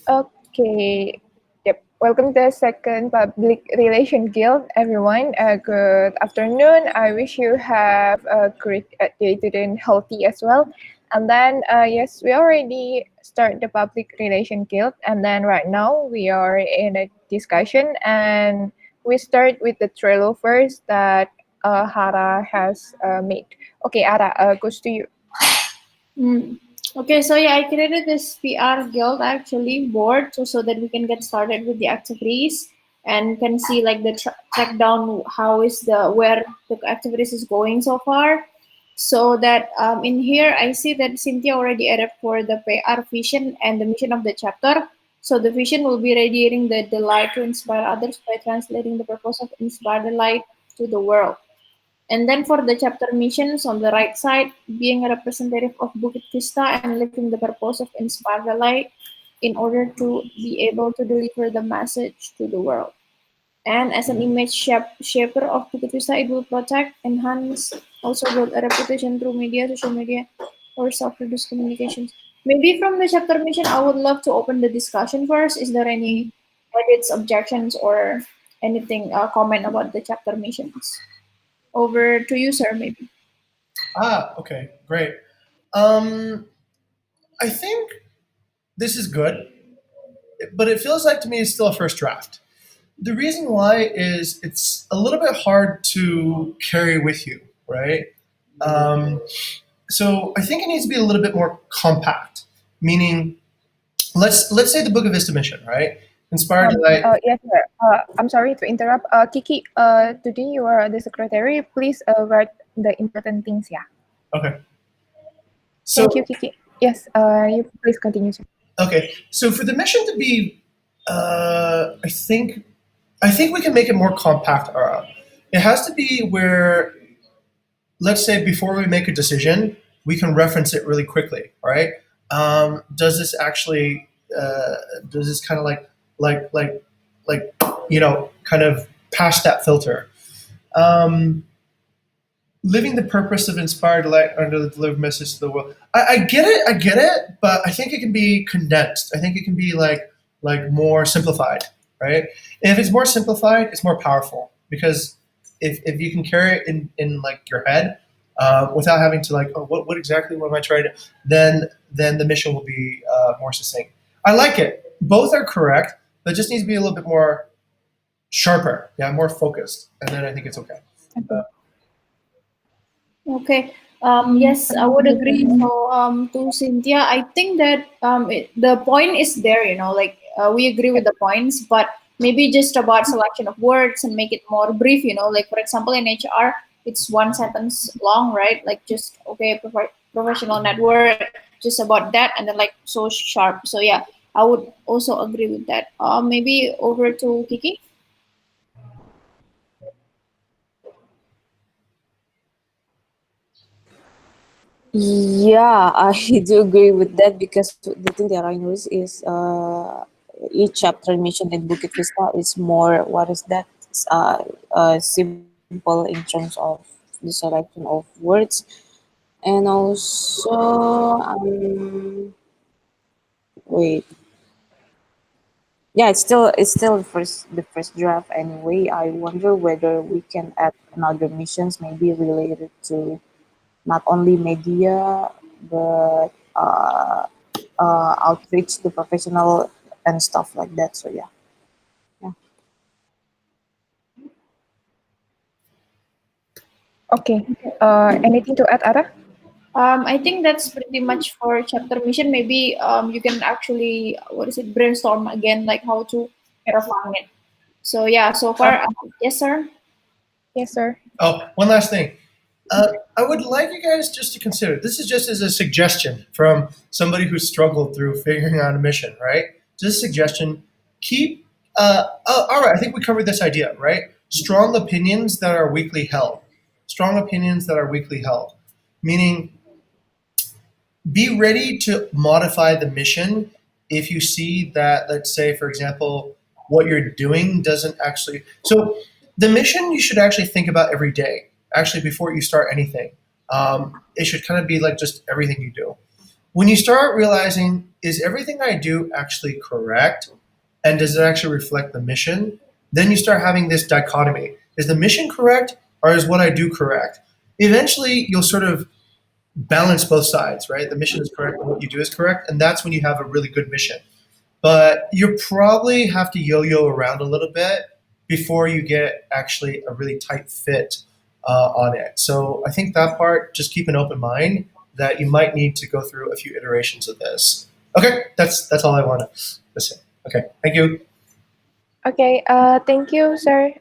Okay. Yep. Welcome to the second Public Relation Guild, everyone. Good afternoon. I wish you have a great day today and healthy as well. And then, yes, we already start the Public Relation Guild. And then right now we are in a discussion and we start with the Trello first that Hara has made. Okay, Ara, goes to you. Mm. Okay, so yeah, I created this PR guild actually board so that we can get started with the activities and can see like the track down how is the where the activities is going so far. So that in here I see that Cynthia already added for the PR vision and the mission of the chapter. So the vision will be radiating the light to inspire others by translating the purpose of inspire the light to the world. And then for the chapter missions on the right side, being a representative of Bukit Vista and living the purpose of inspire the light in order to be able to deliver the message to the world. And as an image shaper of Bukit Vista, it will protect, enhance, also build a reputation through media, social media, or self-produced communications. Maybe from the chapter mission, I would love to open the discussion first. Is there any edits, objections, or anything comment about the chapter missions? Over to you, sir, maybe. Okay, great. Um, I think this is good, but it feels like to me it's still a first draft. The reason why is it's a little bit hard to carry with you, right? Um, so I think it needs to be a little bit more compact. Meaning, let's say the Book of Vista mission, right? Inspired delight. Yes, sir. I'm sorry to interrupt. Kiki, today you are the secretary. Please write the important things. Yeah. Okay. Thank you, So Kiki. Yes. You please continue, sir. okay. So for the mission to be, I think we can make it more compact. It has to be where, let's say, before we make a decision, we can reference it really quickly. All right. Does this actually? Does this kind of like kind of pass that filter? Um, Living the purpose of inspired light under the delivered message to the world. I get it, but I think it can be condensed. I think it can be like more simplified, right? And if it's more simplified, it's more powerful because if you can carry it in like your head without having to like, oh, what exactly what am I trying to? Then the mission will be more succinct. I like it. Both are correct, but it just needs to be a little bit more sharper, yeah, more focused, and then I think it's okay. Okay. Okay. Yes, I would agree. So, to Cynthia, I think that the point is there, like we agree with the points, but maybe just about selection of words and make it more brief, like for example, in HR, it's one sentence long, right? Like just, okay, professional network, just about that, and then like so sharp. So, yeah, I would also agree with that. Maybe over to Kiki. Yeah, I do agree with that because the thing that I notice is each chapter mentioned in Bukit Vista is more what is that simple in terms of the selection of words, and also wait, yeah, it's still the first draft anyway. I wonder whether we can add another missions maybe related to not only media but outreach to professional and stuff like that. So yeah, yeah. Okay. Anything to add, Ara? I think that's pretty much for chapter mission. Maybe you can actually what is it brainstorm again, like how to refine it. So yeah, so Uh, far, yes, sir. yes, sir. Oh, one last thing. I would like you guys just to consider this is just as a suggestion from somebody who struggled through figuring out a mission, right? Just a suggestion. Keep, all right, I think we covered this idea, right? Strong opinions that are weakly held. Strong opinions that are weakly held. Meaning, be ready to modify the mission if you see that, let's say, for example, what you're doing doesn't actually. So, the mission you should actually think about every day, actually, before you start anything. It should kind of be like just everything you do. When you start realizing, is everything I do actually correct? And does it actually reflect the mission? Then you start having this dichotomy. Is the mission correct or is what I do correct? Eventually, you'll sort of balance both sides, right? The mission is correct and what you do is correct. And that's when you have a really good mission. But you probably have to yo-yo around a little bit before you get actually a really tight fit on it. So I think that part, just keep an open mind that you might need to go through a few iterations of this. Okay, that's all I want to say. Okay, thank you. Okay, thank you, sir,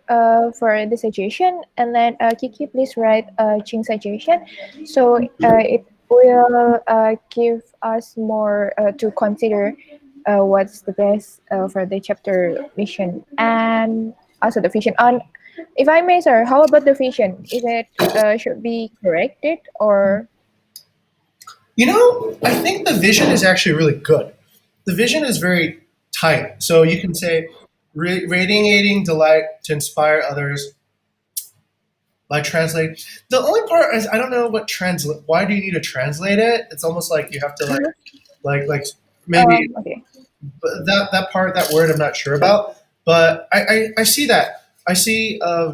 for the suggestion. And then Kiki, please write Ching suggestion. So it will give us more to consider what's the best for the chapter vision and also the vision. And if I may, sir, how about the vision? Is it should be corrected or? I think the vision is actually really good. The vision is very tight. So you can say, radiating delight to inspire others by translate. The only part is I don't know what translate. Why do you need to translate it? It's almost like you have to like maybe Okay. that part, that word I'm not sure about. But I see that. I see uh,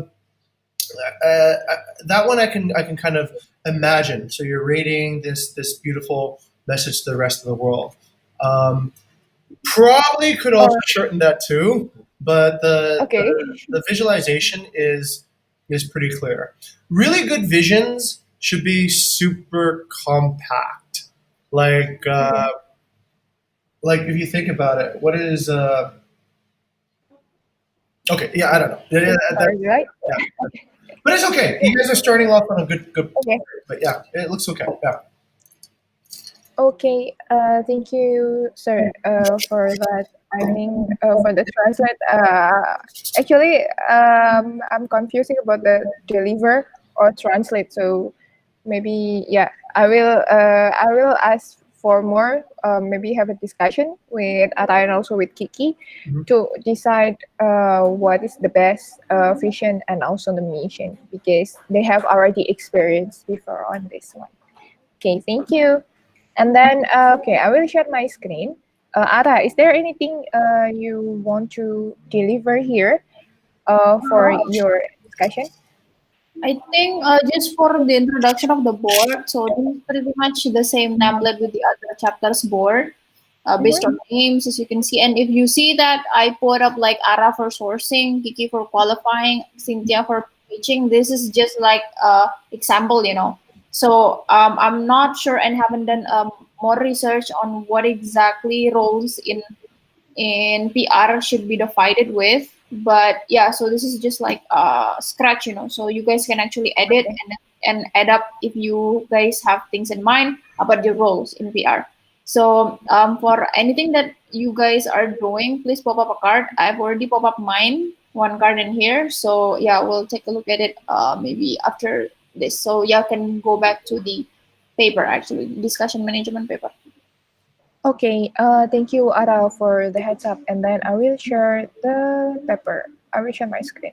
that one I can kind of imagine. So you're rating this beautiful message to the rest of the world. Um, Probably could also Or shorten that too, but okay. the visualization is pretty clear. Really good visions should be super compact. Like uh, Okay. like if you think about it, what is okay? Yeah, I don't know. Yeah, It's hard, right? yeah. But it's okay. You guys are starting off on a good. Okay. But yeah, it looks okay. Yeah. Okay, thank you, sir, for that. I think for the translate, actually, I'm confusing about the deliver or translate. So maybe, yeah, I will ask for more. Maybe have a discussion with Ata and also with Kiki Mhm. to decide what is the best vision and also the mission because they have already experienced before on this one. Okay, thank you. And then, okay, I will share my screen. Ada, is there anything you want to deliver here for your discussion? I think just for the introduction of the board, so this is pretty much the same template with the other chapters board, based Mm-hmm. on names, as you can see. And if you see that I put up like Ara for sourcing, Kiki for qualifying, Cynthia for pitching, this is just like example, you know. So I'm not sure and haven't done more research on what exactly roles in PR should be divided with. But yeah, so this is just like scratch, you know. So you guys can actually edit Okay. and add up if you guys have things in mind about your roles in PR. So for anything that you guys are doing, please pop up a card. I've already pop up mine, one card in here. So yeah, we'll take a look at it maybe after this. So yeah, can go back to the paper actually, discussion management paper. Okay, thank you, Ada, for the heads up. And then I will share the paper. I will share my screen.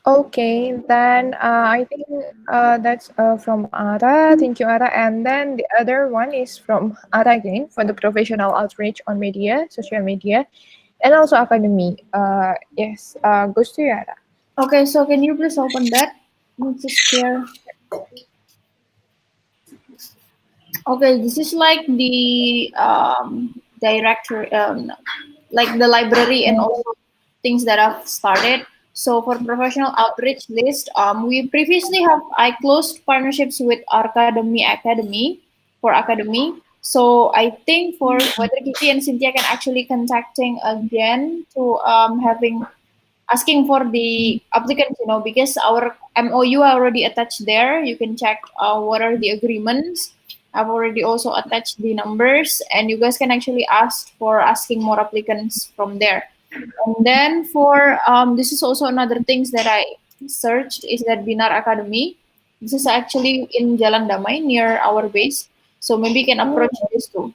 Okay, then I think that's from Ada. Thank you, Ada. And then the other one is from Ada again for the professional outreach on media, social media, and also academy. Yes, goes to you, Ada. Okay, so can you please open that? Let me just share. Okay, this is like the director, like the library and also things that I've started. So for professional outreach list, we previously have I closed partnerships with Academy for Academy. So I think for whether Kiki and Cynthia can actually contacting again to having asking for the applicants, you know, because our MOU are already attached there. You can check what are the agreements. I've already also attached the numbers, and you guys can actually ask for asking more applicants from there. And then for this is also another things that I searched is that Binar Academy. This is actually in Jalan Damai near our base, so maybe you can approach this too.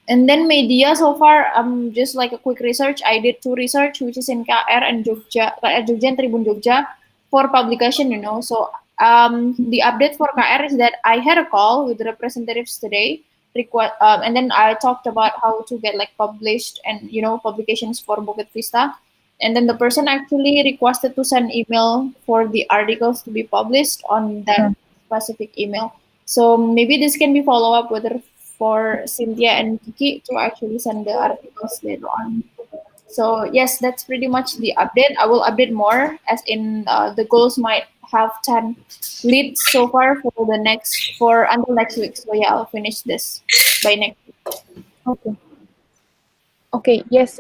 And then media so far, just like a quick research. I did two research, which is in KR and Jogja, Jogja and Tribun Jogja for publication. So the update for KR is that I had a call with the representatives today. And then I talked about how to get like published and publications for Bukit Vista. And then the person actually requested to send email for the articles to be published on that specific email. So maybe this can be follow up whether for Cynthia and Kiki to actually send the articles later on. So yes, that's pretty much the update. I will update more as in the goals might have 10 leads so far for the next for until next week. So yeah, I'll finish this by next week. Okay. Okay, yes,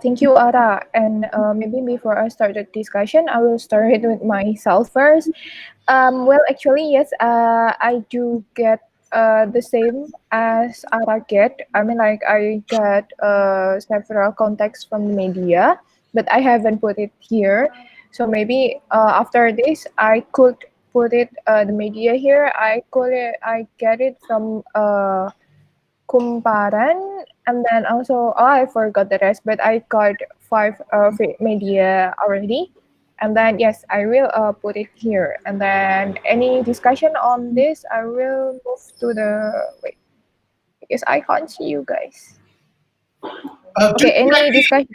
thank you, Ara. And maybe before I start the discussion, I will start it with myself first. Well, actually, yes, I do get the same as Ara get. I mean, like, I got several contacts from the media, but I haven't put it here. So maybe after this, I could put it the media here. I get it from Kumparan, and then also I forgot the rest, but I got five media already. And then yes, I will put it here. And then any discussion on this, I will move to the wait because I can't see you guys. Do Okay, any PIP. discussion?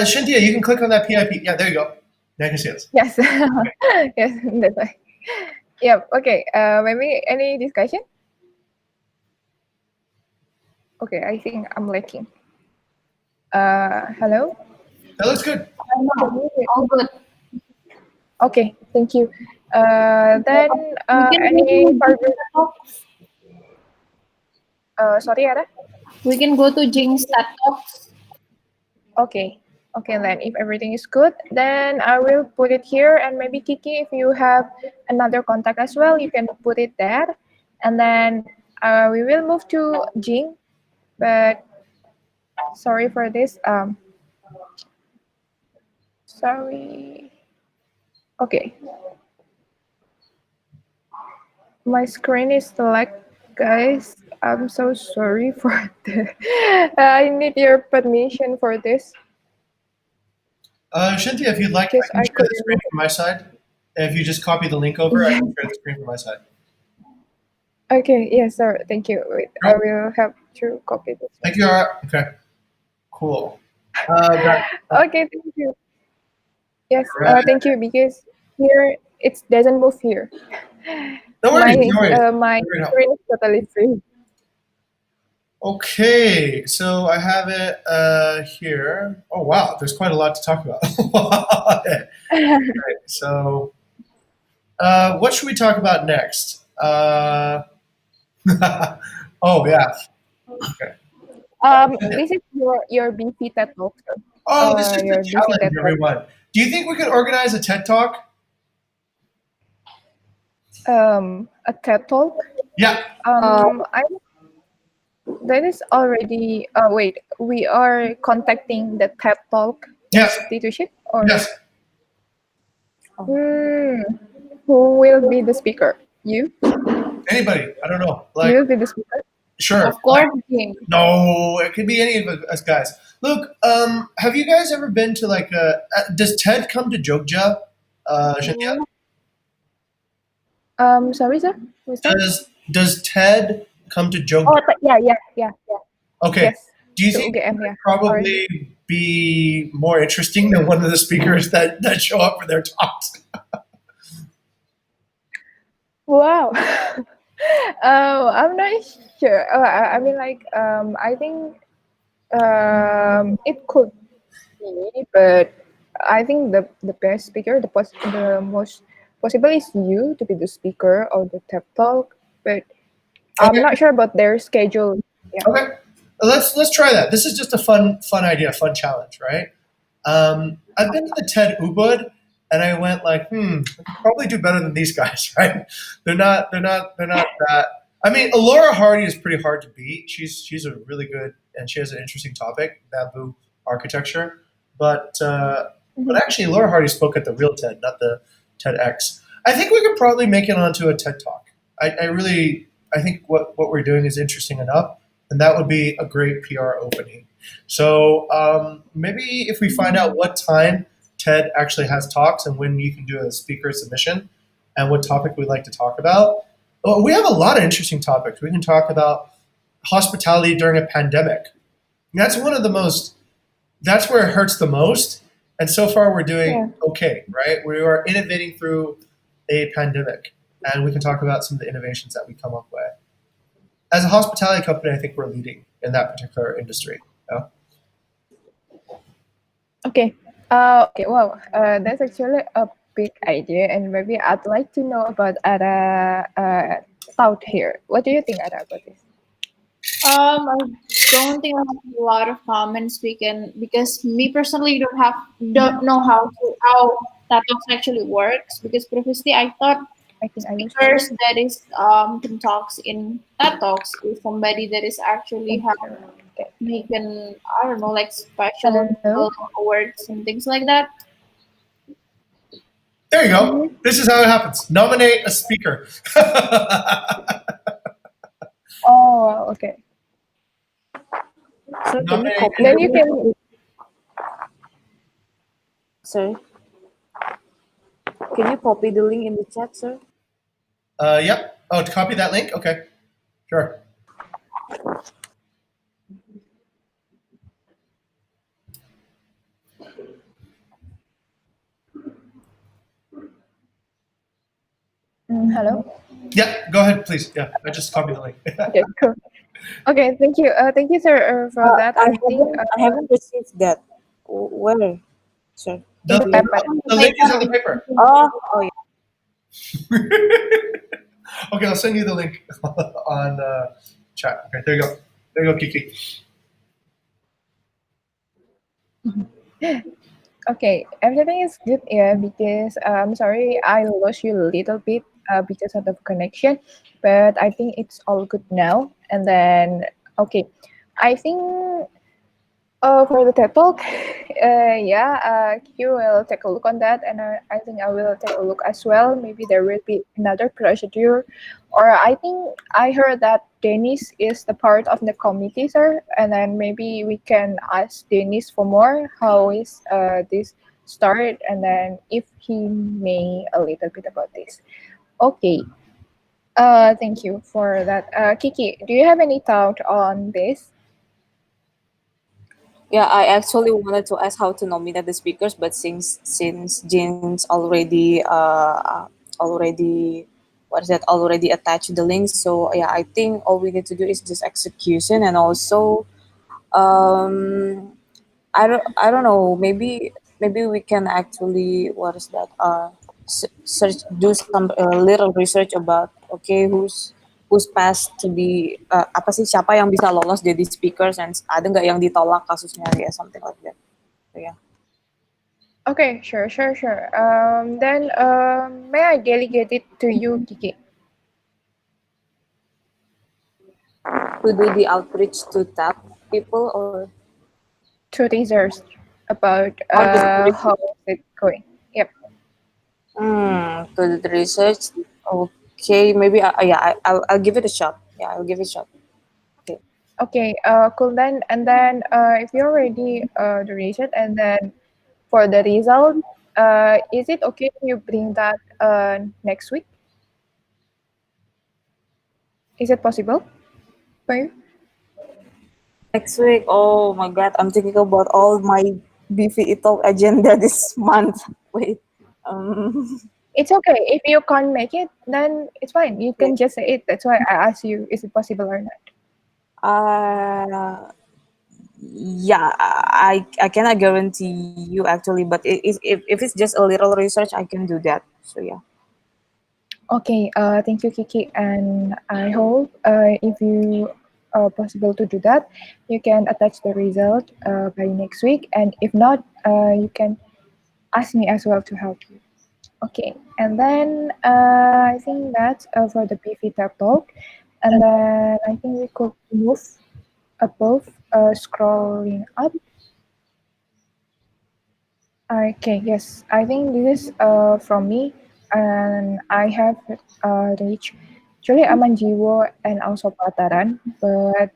Cynthia, you can click on that PIP. Yeah, there you go. Now I can see us. Yes, yes, that's right. Yep. Okay. Maybe any discussion? Okay, I think I'm lagging. Hello. That looks good. Can you hear? All good. Okay, thank you. Then We can go any to further? Sorry, Ara. Jing's TED Talks. Okay, okay. Then if everything is good, then I will put it here. And maybe Kiki, if you have another contact as well, you can put it there. And then we will move to Jing. But sorry for this. Sorry. Okay, my screen is like, guys. I'm so sorry for that. I need your permission for this Cynthia, if you'd like, because I can I share the couldn't screen move. from my side. If you just copy the link over, I Yeah. can share the screen from my side. Okay. Yes, sir. Thank you. Wait, I No, will have to copy this thank you. Ara. Okay, cool. Got one. Okay. Thank you. Yes. right. Thank you because here it doesn't move here. No worries, My no worries. my We're gonna help. screen is totally free. Okay, so I have it here. Oh wow, there's quite a lot to talk about. Right, so what should we talk about next? Oh yeah. Okay. This is your BC TED Talk, sir. Oh, this is the Your BC challenge, TED Talk. everyone. Do you think we could organize a TED Talk? A TED Talk. Yeah. I that is already. Wait, we are contacting the TED Talk Yes. institution, or Yes. hmm, who will be the speaker? You? Anybody? I don't know. Like, You will be the speaker. sure. Of course, Jing. No, it could be any of us guys. Look, have you guys ever been to like does Ted come to Jogja? Cynthia? Sorry, sir. What's that? Does Ted come to Oh, Jogja? yeah. Okay. Yes, Do you to think he UGM, would yeah. Already. probably be more interesting than one of the speakers that show up for their talks? Wow. I'm not sure. I mean, like, I think it could be, but I think the best speaker, the most possible is you to be the speaker of the TED Talk. But I'm Okay. not sure about their schedule. Yeah. Okay. Let's try that. This is just a fun idea, fun challenge, right? I've been to the TED Ubud, and I went like, I could probably do better than these guys, right? They're not that. I mean, Alora Hardy is pretty hard to beat. She's a really good, and she has an interesting topic, bamboo architecture. But Mhm. actually, Laura Hardy spoke at the real TED, not the TEDx. I think we could probably make it onto a TED Talk. I think what we're doing is interesting enough and that would be a great PR opening. So maybe if we find out what time Ted actually has talks and when you can do a speaker submission and what topic we'd like to talk about. Well, we have a lot of interesting topics. We can talk about hospitality during a pandemic. That's one of the most, that's where it hurts the most. And so far, we're doing Yeah. okay, right? We are innovating through a pandemic, and we can talk about some of the innovations that we come up with. As a hospitality company, I think we're leading in that particular industry. You know? Okay. Okay. Wow. That's actually a big idea, and maybe I'd like to know about Ada thought here. What do you think, Ada, about this? I don't think I have a lot of comments we can, because me personally don't know how that talks actually works, because previously I thought I think I was speakers that is can talks in that talks is somebody that is actually have okay. making, I don't know, like special Hello. awards and things like that. There you go. Mhm. This is how it happens. Nominate a speaker. Oh, wow, okay. Sir, can you Nominate. copy Then the you link? can. Sir, can you copy the link in the chat, sir? Yep. Oh, to copy that link? Okay. Sure. Hello. Yeah, go ahead, please. Yeah, I just copied the link. Okay, cool. Okay, thank you. Thank you, sir, for that. I I think haven't received that. Where, sir? in the, the the, paper. the link is on the paper. Oh yeah. Okay, I'll send you the link on chat. Okay, there you go. There you go, Kiki. Okay, everything is good, yeah, because I'm sorry I lost you a little bit because of the connection, but I think it's all good now. And then, okay, I think for the TED Talk, yeah, you will take a look on that, and I think I will take a look as well. Maybe there will be another procedure, or I think I heard that Dennis is the part of the committee, sir, and then maybe we can ask Dennis for more. How is this start, and then if he may a little bit about this. Okay. Thank you for that. Kiki, do you have any thought on this? Yeah, I actually wanted to ask how to nominate the speakers, but since James already what is that already attached the links, so yeah, I think all we need to do is just execution, and also um I don't know, maybe we can actually what is that search, do some little research about, okay, who's passed to be apa sih, siapa yang bisa lolos jadi speakers, and ada nggak yang ditolak kasusnya, ya, something like that. So, yeah. Okay, sure, sure, sure. Then may I delegate it to you, Kiki, To do the outreach to tap people, or to research about just to how is it going? Yep. to do the research. Okay, maybe yeah, I'll give it a shot. Yeah, I'll give it a shot. Okay. Okay. Cool. Then and then if you're ready, the research, and then for the result, is it okay if you bring that next week? Is it possible for you? Next week, oh my god, I'm thinking about all my BVE talk agenda this month. Wait, um, It's okay. If you can't make it, then it's fine. You yeah. can just say it. That's why I asked you, is it possible or not? uh, yeah, I cannot guarantee you actually, but if it's just a little research, I can do that. So yeah. Okay, thank you, Kiki. And I hope if you are possible to do that, you can attach the result by next week. And if not, you can ask me as well to help you. Okay, and then I think that's for the PV Tap Talk. And then I think we could move above, scrolling up. Okay, yes, I think this is from me, and I have reached actually Amanjiwo and also Pataran, but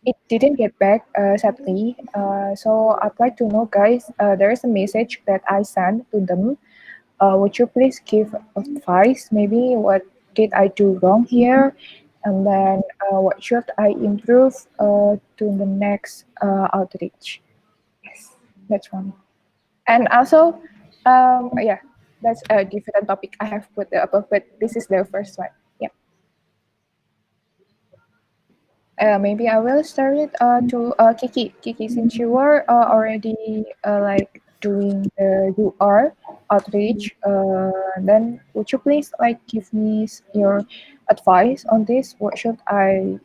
it didn't get back, sadly. So I'd like to know, guys. There is a message that I sent to them. Would you please give advice? Maybe what did I do wrong here, and then what should I improve to the next outreach? Yes, that's one. And also, yeah, that's a different topic I have put above, but this is the first one. Yeah. Maybe I will start it to Kiki. Kiki, since you were already like doing the UR outreach, then would you please like give me your advice on this? What should I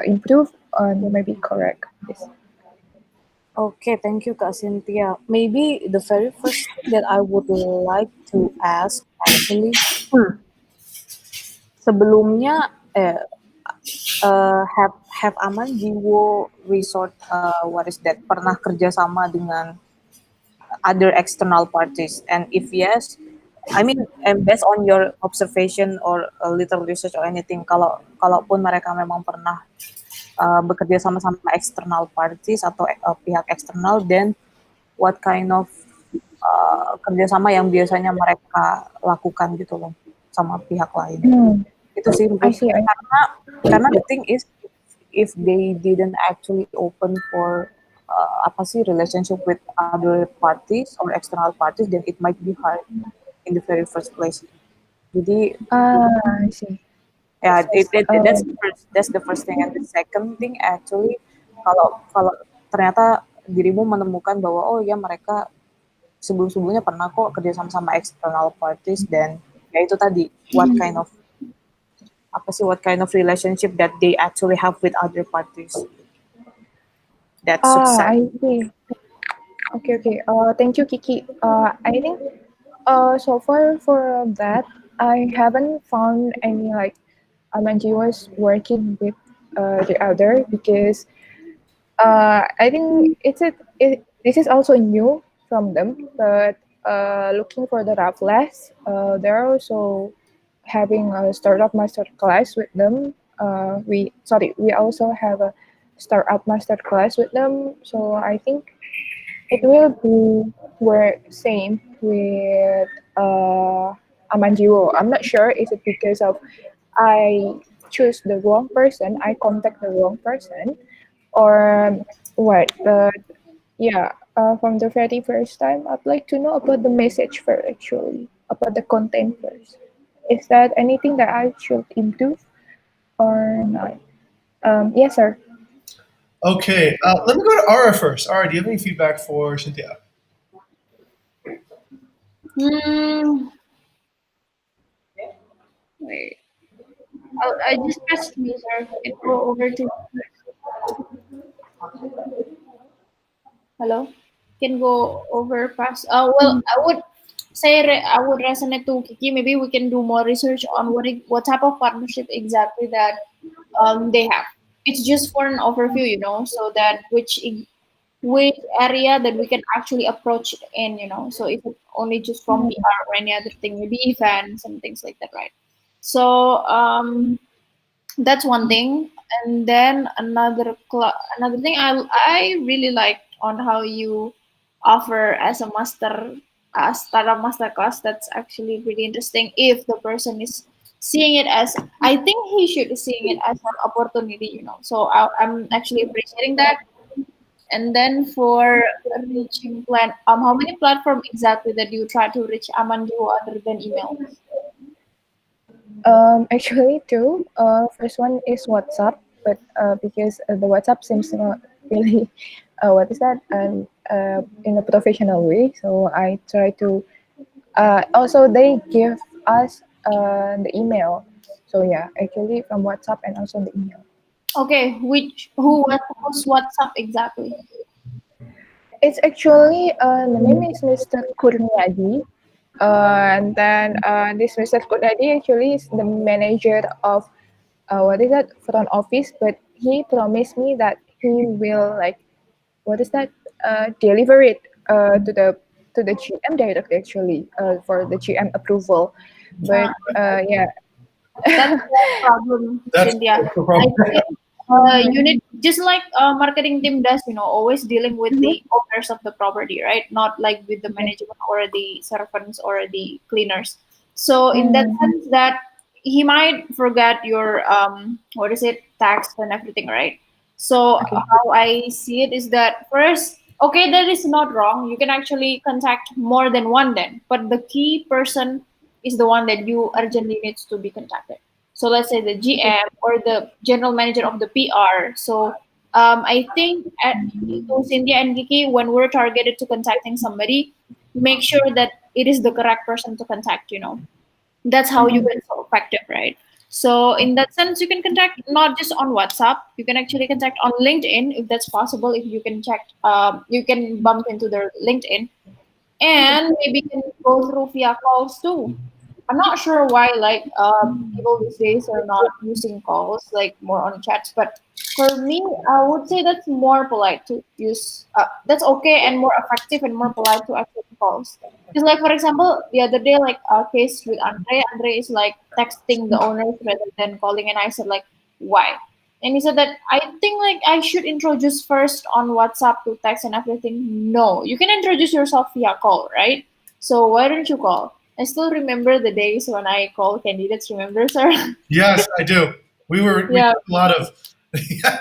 improve and maybe correct this? Okay, thank you, Kak Cynthia. Maybe the very first thing that I would like to ask actually, sebelumnya have Aman Jiwo Resort what is that pernah kerjasama dengan other external parties, and if yes, I mean, and based on your observation or a little research or anything, kalaupun mereka memang pernah bekerja sama-sama external parties atau pihak eksternal, then what kind of kerjasama yang biasanya mereka lakukan gitu loh sama pihak lain. Hmm, Itu sih I mungkin see. I karena the thing is if they didn't actually open for apa sih relationship with other parties or external parties, then it might be hard in the very first place. Jadi I see. ya Um, that's the first thing, and the second thing actually kalau kalau ternyata dirimu menemukan bahwa oh ya mereka sebelum-sebelumnya pernah kok kerja sama external parties, dan ya itu tadi what kind of relationship that they actually have with other parties that success. I see. Okay, okay. Thank you, Kiki. I think so far for that, I haven't found any like Amanji was working with the other because I think this is also new from them, but looking for the Raffles, they're also having a startup master class with them. We also have a startup master class with them. So I think it will be where same with Amanjiwo. I'm not sure is it because of I choose the wrong person, I contact the wrong person, or what. But yeah, from the very first time, I'd like to know about the message first, actually, about the content first. Is that anything that I should improve or not? Yes, sir. Okay, let me go to Ara first. Ara, do you have any feedback for Cynthia? Hmm. Wait. I just pressed me, sir. Can go over to hello. Can go over past. Well, I would say I would resonate to Kiki. Maybe we can do more research on what type of partnership exactly that they have. It's just for an overview, so that which area that we can actually approach it in, So if it's only just from PR or any other thing, maybe events and things like that, right? So that's one thing. And then another thing I really liked on how you offer as a startup master class. That's actually pretty interesting. If the person is seeing it as, I think he should be seeing it as an opportunity, So I'm actually appreciating that. And then for reaching how many platform exactly that you try to reach Amandu other than email? Actually, two. First one is WhatsApp, but because the WhatsApp seems not really, what is that, in a professional way. So I try to. Also, they give us the email. So yeah, actually from WhatsApp and also the email. Okay, who's WhatsApp exactly? It's actually the name is Mr. Kurniadi. And then this Mr. Kurniadi actually is the manager of what is that front office, but he promised me that he will like what is that deliver it to the GM directly actually for the GM approval. But yeah, That's the problem, That's Cynthia. the I problem. think unit, just like marketing team does, always dealing with Mhm. the owners of the property, right? Not like with the management or the servants or the cleaners. So in that Mm, sense, that he might forget your what is it, tax and everything, right? So okay. how I see it is that first, okay, that is not wrong. You can actually contact more than one then, but the key person is the one that you urgently needs to be contacted. So let's say the Okay. GM or the general manager of the PR. So I think to Cynthia and Kiki, when we're targeted to contacting somebody, make sure that it is the correct person to contact. That's how you Mhm. get so effective, right? So in that sense, you can contact not just on WhatsApp. You can actually contact on LinkedIn if that's possible. If you can check, you can bump into their LinkedIn, Okay. and maybe can go through via calls too. I'm not sure why like people these days are not using calls, like more on chats. But for me, I would say that's more polite to use. That's okay and more effective and more polite to actually calls. Just like for example, the other day, like a case with Andre. Andre is like texting the owners rather than calling, and I said like, why? And he said that I think like I should introduce first on WhatsApp to text and everything. No, you can introduce yourself via call, right? So why don't you call? I still remember the days when I call candidates. Remember, sir? Yes, I do. We Yeah, took a lot of. Yeah,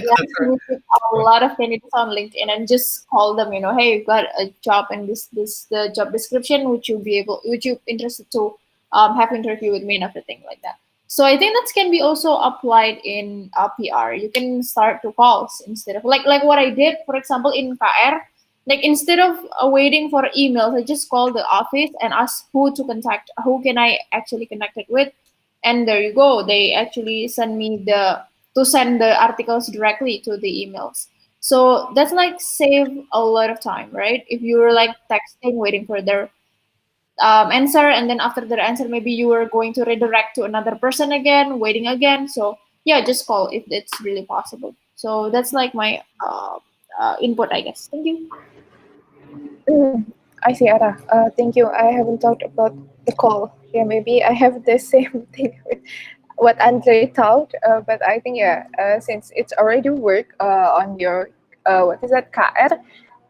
yeah. that's We put a right. lot of candidates on LinkedIn and just call them. Hey, you've got a job and this the job description. Would you interested to have interview with me and everything like that. So I think that can be also applied in PR. You can start to calls instead of like what I did, for example, in KR. Like instead of waiting for emails, I just call the office and ask who to contact, who can I actually connect it with, and there you go. They actually send me to send the articles directly to the emails. So that's like save a lot of time, right? If you were like texting, waiting for their answer, and then after their answer, maybe you were going to redirect to another person again, waiting again. So yeah, just call if it's really possible. So that's like my input, I guess. Thank you. Mm, I see, Ara. Thank you. I haven't thought about the call. Yeah, maybe I have the same thing with what Andre thought. But I think, yeah, since it's already work on your, what is that, KR,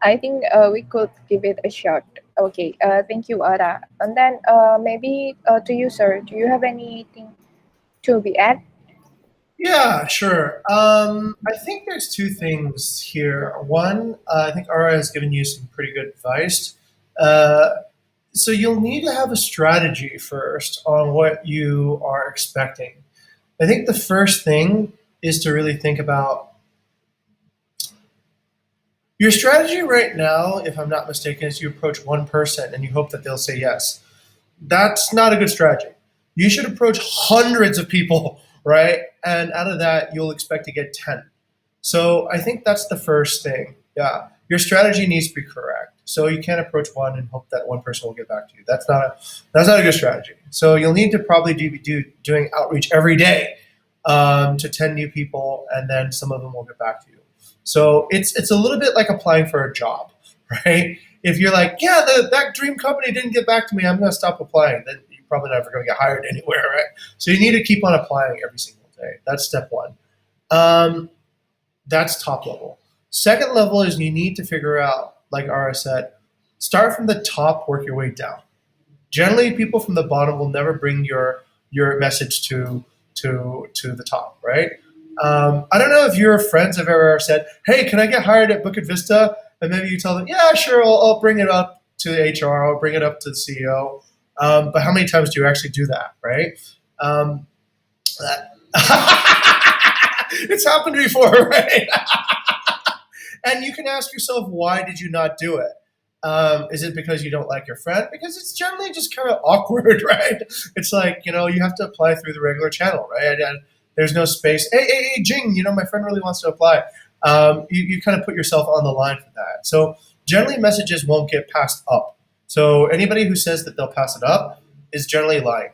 I think we could give it a shot. Okay, thank you, Ara. And then maybe to you, sir, do you have anything to be add? Yeah, sure. I think there's two things here. One, I think Ara has given you some pretty good advice. Uh, so you'll need to have a strategy first on what you are expecting. I think the first thing is to really think about your strategy right now, if I'm not mistaken, is you approach one person and you hope that they'll say yes. That's not a good strategy. You should approach hundreds of people, right? And out of that, you'll expect to get 10. So I think that's the first thing. Yeah. Your strategy needs to be correct. So you can't approach one and hope that one person will get back to you. That's not a good strategy. So you'll need to probably doing outreach every day to 10 new people, and then some of them will get back to you. So it's a little bit like applying for a job, right? If you're like, yeah, that dream company didn't get back to me, I'm going to stop applying. Then you're probably never going to get hired anywhere, right? So you need to keep on applying every single day. That's step one. Um, that's top level. Second level is you need to figure out, like Ara said, start from the top, work your way down. Generally, people from the bottom will never bring your message to the top, right? I don't know if your friends have ever said, "Hey, can I get hired at Bukit Vista?" And maybe you tell them, "Yeah, sure, I'll bring it up to the HR, I'll bring it up to the CEO." But how many times do you actually do that, right? Um, it's happened before, right? And you can ask yourself, why did you not do it? Is it because you don't like your friend? Because it's generally just kind of awkward, right? It's like, you have to apply through the regular channel, right? And there's no space. Hey, Jing, my friend really wants to apply. You kind of put yourself on the line for that. So generally, messages won't get passed up. So anybody who says that they'll pass it up is generally lying.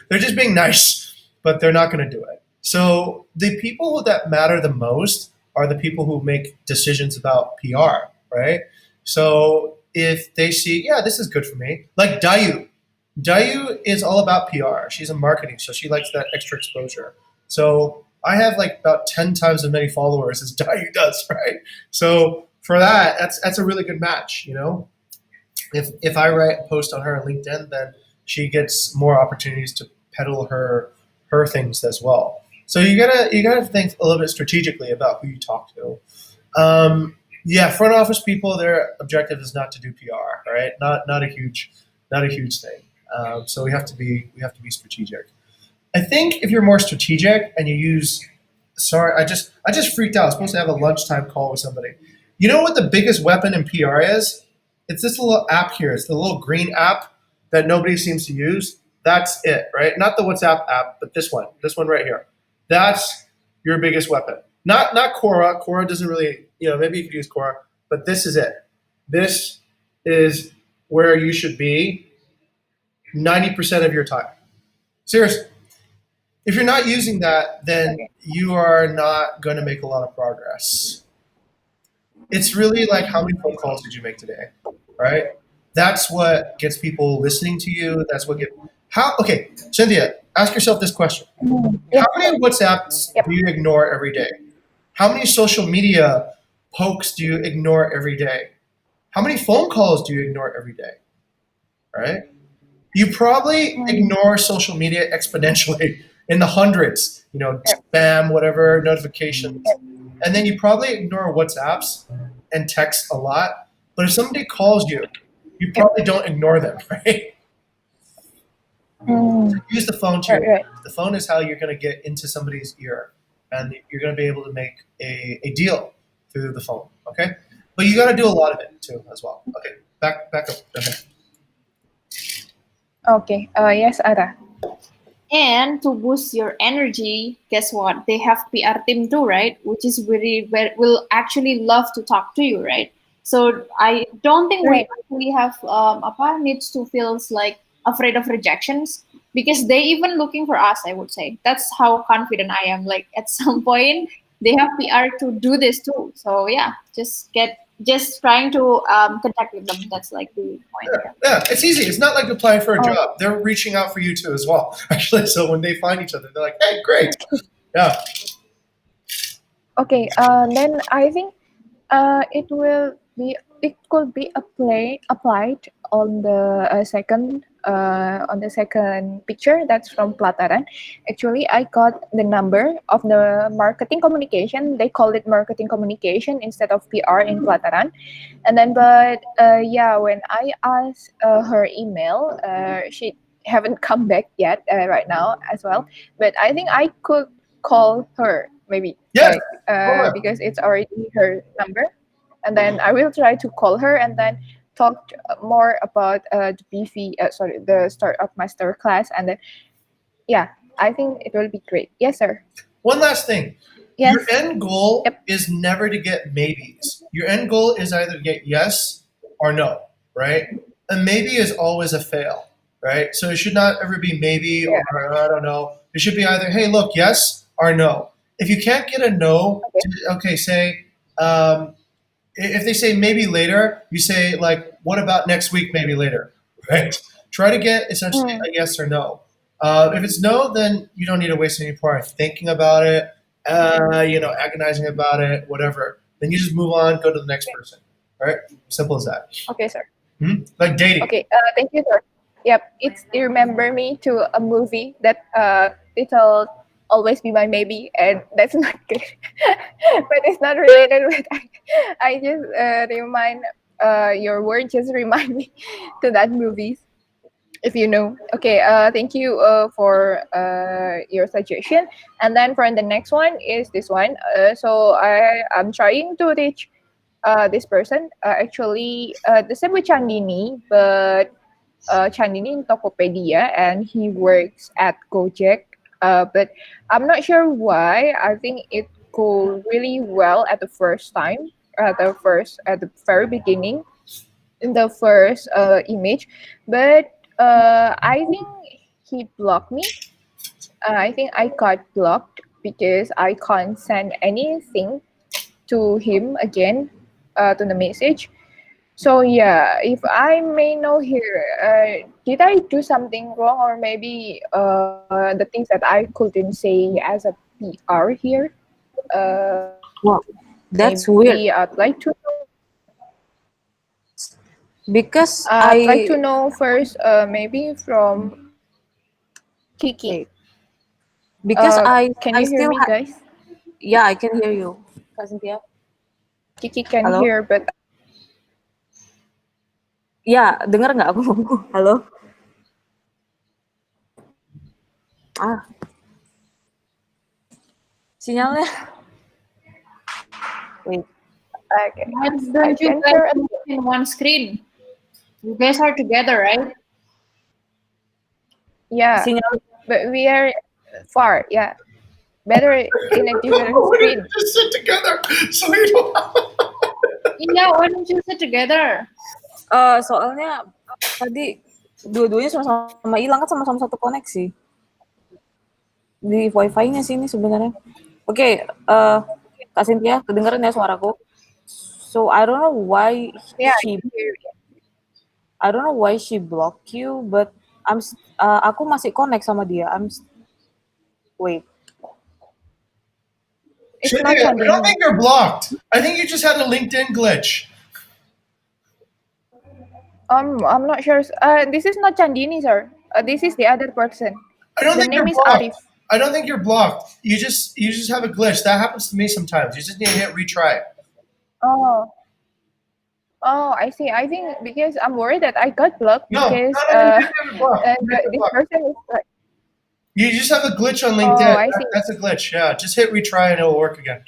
They're just being nice, but they're not going to do it. So the people that matter the most are the people who make decisions about PR, right? So if they see, yeah, this is good for me, like Dayu. Dayu is all about PR. She's in marketing, so she likes that extra exposure. So I have like about 10 times as many followers as Dayu does, right? So for that, that's a really good match, you know. If I write a post on her on LinkedIn, then she gets more opportunities to peddle her things as well. So you gotta think a little bit strategically about who you talk to. Yeah, front office people, their objective is not to do PR, right? Not a huge thing. So we have to be strategic. I think if you're more strategic and you use, sorry, I just freaked out. I was supposed to have a lunchtime call with somebody. You know what the biggest weapon in PR is? It's this little app here. It's the little green app that nobody seems to use. That's it, right? Not the WhatsApp app, but this one right here. That's your biggest weapon. Not Quora. Quora doesn't really, maybe you could use Quora, but this is it. This is where you should be 90% of your time. Seriously. If you're not using that, then Okay. you are not going to make a lot of progress. It's really like how many phone calls did you make today, right? That's what gets people listening to you. That's what get how. Okay, Cynthia, ask yourself this question: Yes. how many WhatsApps Yep. do you ignore every day? How many social media pokes do you ignore every day? How many phone calls do you ignore every day? Right? You probably Mm, ignore social media exponentially in the hundreds, yep. spam, whatever, notifications. Yep. And then you probably ignore WhatsApps and text a lot. But if somebody calls you, you Yep. probably don't ignore them, right? Mm, Use the phone to your right. Right. advantage. The phone is how you're going to get into somebody's ear and you're going to be able to make a deal through the phone, okay? But you got to do a lot of it too as well. Okay, back up. Okay. Okay. Yes, Ara. And to boost your energy, guess what? They have PR team too, right? Which is very will actually love to talk to you, right? So I don't think we Right. actually have apa needs to feels like afraid of rejections because they even looking for us. I would say that's how confident I am. Like at some point they have PR to do this too. So yeah, just trying to contact with them. That's like the point. Yeah, Yeah. yeah, it's easy. It's not like applying for a Oh, job. They're reaching out for you too as well. Actually, so when they find each other, they're like, "Hey, great, yeah, okay. Then I think it could be applied on the second picture that's from Plataran. Actually, I got the number of the marketing communication. They call it marketing communication instead of PR in Plataran. And then, but yeah, when I asked her email, she haven't come back yet right now as well. But I think I could call her maybe yes, like hold on." because it's already her number, and then I will try to call her and then talk more about the BV, sorry, the startup master class, and then yeah, I think it will be great. Yes, sir. One last thing. Your Yes. end goal Yep. is never to get maybes. Your end goal is either to get yes or no, right? A maybe is always a fail, right? So it should not ever be maybe Yeah. or I don't know. It should be either, hey, look, yes or no. If you can't get a no, Okay. okay, say, if they say maybe later, you say like, what about next week? Maybe later, right? Try to get essentially Mm, a yes or no. If it's no, then you don't need to waste any more time thinking about it, agonizing about it, whatever. Then you just move on, go to the next person, right? Simple as that. okay, sir. Like dating. Okay. Thank you, sir. Yep. It's you remember me to a movie that titled "Always Be My Maybe," and that's not good, but it's not related. But I just remind your word just remind me to that movie. If you know. Okay, thank you for your suggestion. And then for the next one is this one. So I am trying to reach this person. Actually, the same with Chandini, but Chandini in Tokopedia, and he works at Gojek. But I'm not sure why. I think it go really well at the first time, at the very beginning in the first image, but I think he blocked me. I think I got blocked because I can't send anything to him again to the message. So yeah, if I may know here, did I do something wrong, or maybe the things that I couldn't say as a PR here. Wow, that's weird. Maybe Because I'd like to I know first, maybe from Kiki. wait, because Can I you hear still me, guys? yeah, I can hear you. Kak Cynthia. Kiki can Halo? hear, but Ya, dengar nggak aku ngomong? Halo? Ah, sinyalnya. Wait, okay, Why I don't you can guys share it. look in one screen? You guys are together, right? Yeah, sinyal. but we are far. Yeah, better in a different Why don't you screen. just sit together so you don't Yeah, why don't you sit together? Soalnya tadi dua-duanya sama-sama hilang kan sama-sama satu koneksi di wifi-nya sini sebenarnya. Oke, Kak Cynthia, kedengeran ya suaraku? So I don't know why Yeah, I she can hear you. I don't know why she blocked you, but aku masih connect sama dia. Wait. It's not Cynthia, I don't Chandini. think you're blocked. I think you just had a LinkedIn glitch. I'm not sure. This is not Chandini, sir. This is the other person. I don't The think you're name is blocked. Arif. I don't think you're blocked. You just have a glitch. That happens to me sometimes. You just need to hit retry. Oh, oh, I see. I think because I'm worried that I got blocked No, no, because no, you didn't have it blocked. You didn't have it this blocked. person is like, You just have a glitch on LinkedIn. oh, I see. That's a glitch. Yeah, just hit retry and it'll work again.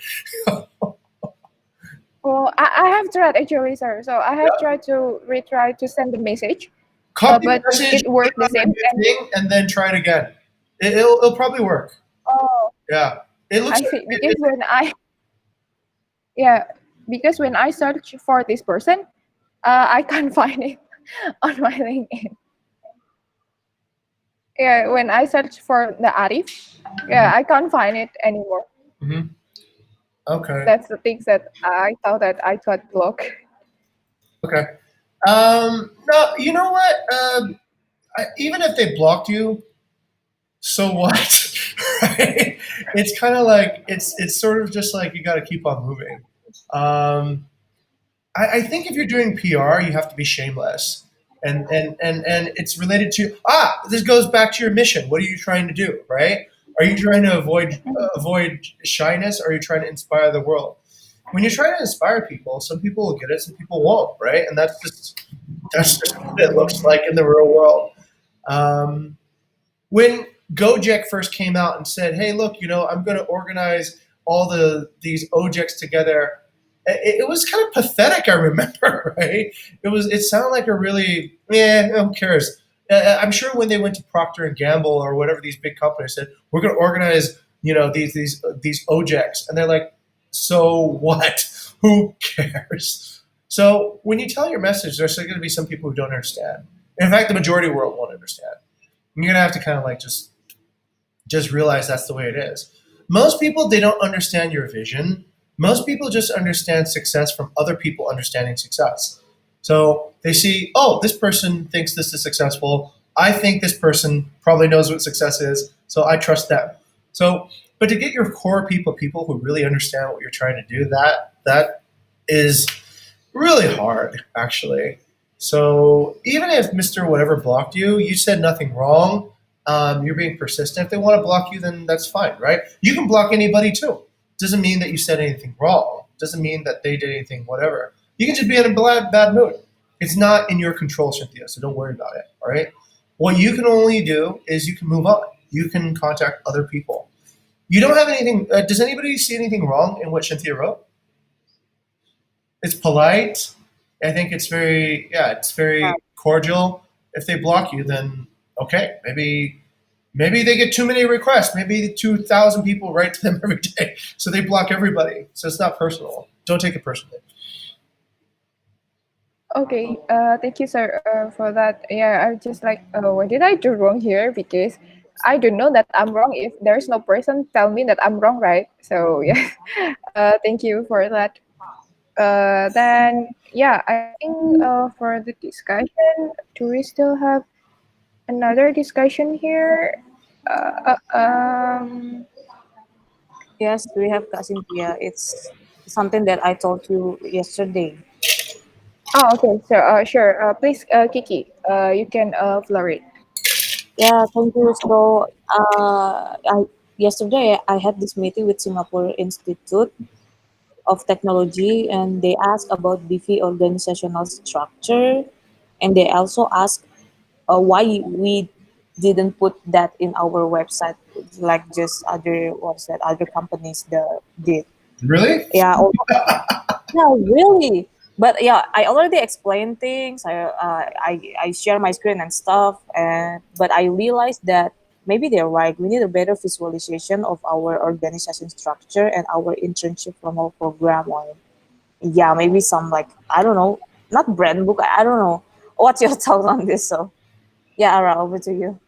Well, I have tried actually, sir. So I have Yeah. tried to retry to send the message, Copy the but message, it put it worked the on same. the new And thing, and then try it again. It'll probably work. oh, Yeah. It looks I like see. Because yeah, because when I search for this person, I can't find it on my LinkedIn. Yeah, when I search for the Arif, yeah, I can't find it anymore. Mhm. Okay. That's the things that I got blocked. Okay. No, you know what? Even if they blocked you, so what? Right? It's kind of like it's sort of just like you got to keep on moving. Um, I think if you're doing PR, you have to be shameless, and it's related to this goes back to your mission. What are you trying to do? Right? Are you trying to avoid shyness? Or are you trying to inspire the world? When you're trying to inspire people, some people will get it, some people won't. Right? And that's just what it looks like in the real world. Um, when Gojek first came out and said, "Hey, look, I'm going to organize all these Ojeks together," it was kind of pathetic. I remember, right? It sounded like a really, who cares? I'm sure when they went to Procter and Gamble or whatever these big companies said, "We're going to organize, these Ojeks," and they're like, "So what? Who cares?" So when you tell your message, there's going to be some people who don't understand. In fact, the majority of the world won't understand. You're gonna have to kind of like just realize that's the way it is. Most people, they don't understand your vision. Most people just understand success from other people understanding success. So they see, oh, this person thinks this is successful. I think this person probably knows what success is, so I trust them. So, but to get your core people who really understand what you're trying to do, that is really hard, actually. So even if Mr. Whatever blocked you, you said nothing wrong. You're being persistent. If they want to block you, then that's fine, right? You can block anybody too. Doesn't mean that you said anything wrong. Doesn't mean that they did anything, whatever. You can just be in a bad mood. It's not in your control, Cynthia, so don't worry about it, all right? What you can only do is you can move on. You can contact other people. You don't have anything. Does anybody see anything wrong in what Cynthia wrote? It's polite. I think it's very cordial. If they block you, then okay, maybe they get too many requests. Maybe 2,000 people write to them every day, so they block everybody. So it's not personal. Don't take it personally. Okay, thank you, sir, for that. Yeah, I just like, what did I do wrong here? Because I don't know that I'm wrong if there's no person tell me that I'm wrong, right? So yeah, thank you for that. Then yeah, I think for the discussion, do we still have another discussion here? Uh, uh, um, Yes, we have Kak Cynthia. It's something that I told you yesterday. Oh, okay. So, sure. Please, Kiki, you can floor it. Yeah, thank you. So, yesterday I had this meeting with Singapore Institute of Technology, and they asked about BV organizational structure, and they also asked why we didn't put that in our website, like just other what's that other companies that did. Really? Yeah, yeah, really. But yeah, I already explained things. I share my screen and stuff, and but I realized that maybe they're right. We need a better visualization of our organization structure and our internship from our program. Or yeah, maybe some like I don't know, not brand book. I don't know. What's your thoughts on this? So yeah, Ara, over to you.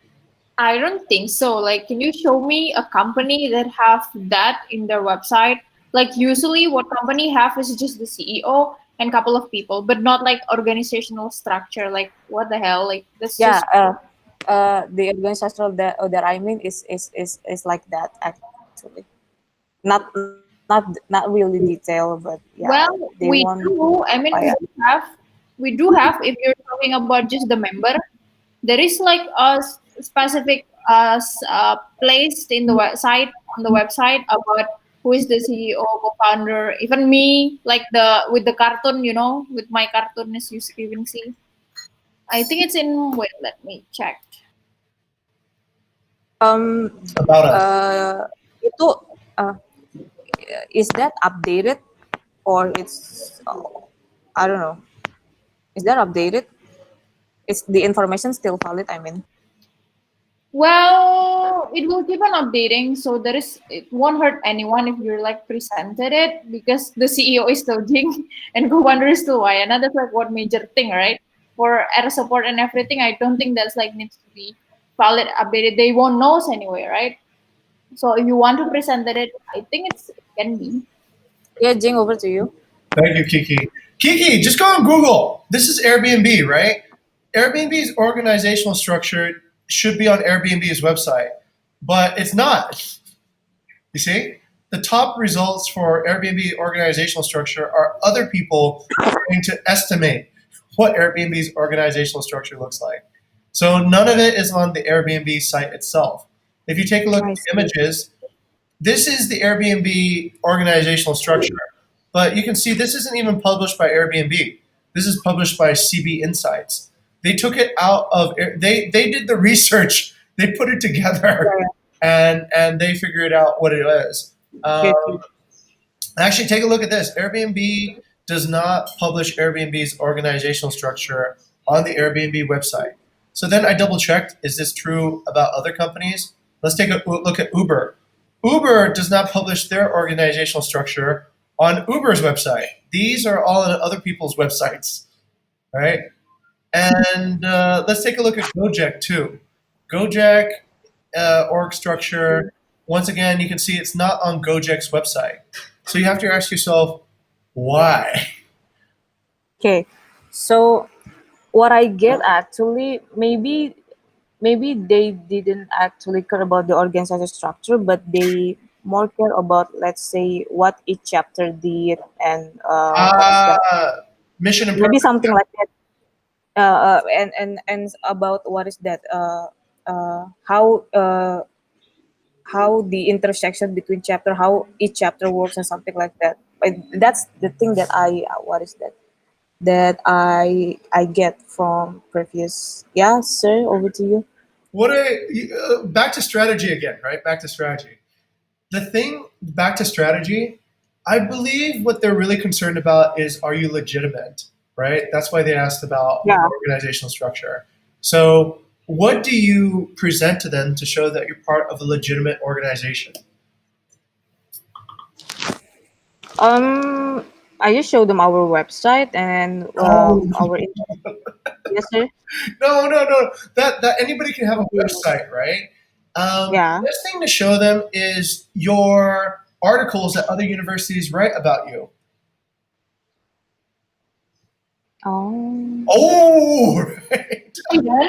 I don't think so. Like, can you show me a company that have that in their website? Like, usually what company have is just the CEO and couple of people, but not like organizational structure. Like, what the hell? Like, that's Yeah, just the organizational that I mean is like that actually. Not really detailed, but yeah, they well, want we do. I mean, we do have. If you're talking about just the member, there is like a specific place in the website on the website about who is the CEO, co-founder, even me, like the with the cartoon, with my cartoon as you can see. I think it's in. Wait, let me check. um About us. itu uh, is that updated or it's I don't know. Is that updated? Is the information still valid? I mean, Well, it will keep on updating, so it won't hurt anyone if you're like presented it because the CEO is still Jing and co-founder is still Wayana. That's like one major thing, right? For error support and everything, I don't think that's like needs to be valid updated. They won't know us anyway, right? So if you want to present it, I think it can be. yeah, Jing, over to you. Thank you, Kiki. Kiki, just go on Google. This is Airbnb, right? Airbnb's organizational structure should be on Airbnb's website, but it's not. You see? The top results for Airbnb organizational structure are other people trying to estimate what Airbnb's organizational structure looks like. So none of it is on the Airbnb site itself. If you take a look at I the see. images, this is the Airbnb organizational structure. But you can see this isn't even published by Airbnb. This is published by CB Insights. They took it out of they did the research. They put it together Yeah, and they figured out what it is. yeah. Um, Okay, Actually, take a look at this. Airbnb does not publish Airbnb's organizational structure on the Airbnb website. So then I double checked, is this true about other companies? Let's take a look at Uber. Uber does not publish their organizational structure on Uber's website. These are all on other people's websites, right? And let's take a look at Gojek too. Gojek org structure. Once again, you can see it's not on Gojek's website. So you have to ask yourself, why? okay. So what I get actually, maybe they didn't actually care about the organizational structure, but they more care about, let's say, what each chapter did and what is that? Mission and Maybe purpose. something like that. And about what is that? Uh, how uh, how the intersection between chapter, how each chapter works, and something like that. But that's the thing that I what is that? That I get from previous. Yeah, sir. Over to you. Back to strategy again, right? Back to strategy. The thing, back to strategy, I believe what they're really concerned about is, are you legitimate, right? That's why they asked about Yeah. organizational structure. So what do you present to them to show that you're part of a legitimate organization? Um, I just showed them our website and No, our yes, sir. no. That anybody can have a website, right? Yeah. Best thing to show them is your articles that other universities write about you. Oh. Oh, right. Yeah,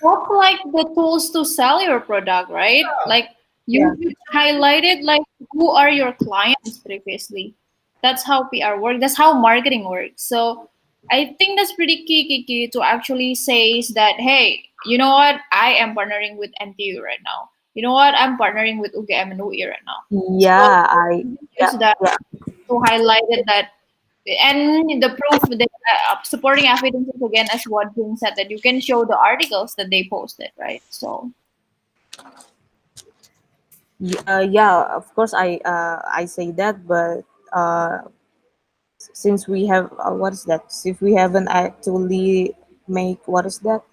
that's like the tools to sell your product, right? Like You should highlight it like who are your clients previously. That's how PR works. That's how marketing works. So I think that's pretty key, Kiki, to actually say is that, hey, you know what? I am partnering with NTU right now. You know what? I'm partnering with UGM and UI right now. So yeah, I use yeah that yeah. to highlight it that and the proof the supporting evidence is again as what Jim said that you can show the articles that they posted, right? So Yeah, of course I say that, but uh, since we have what is that? Since we haven't actually make what is that?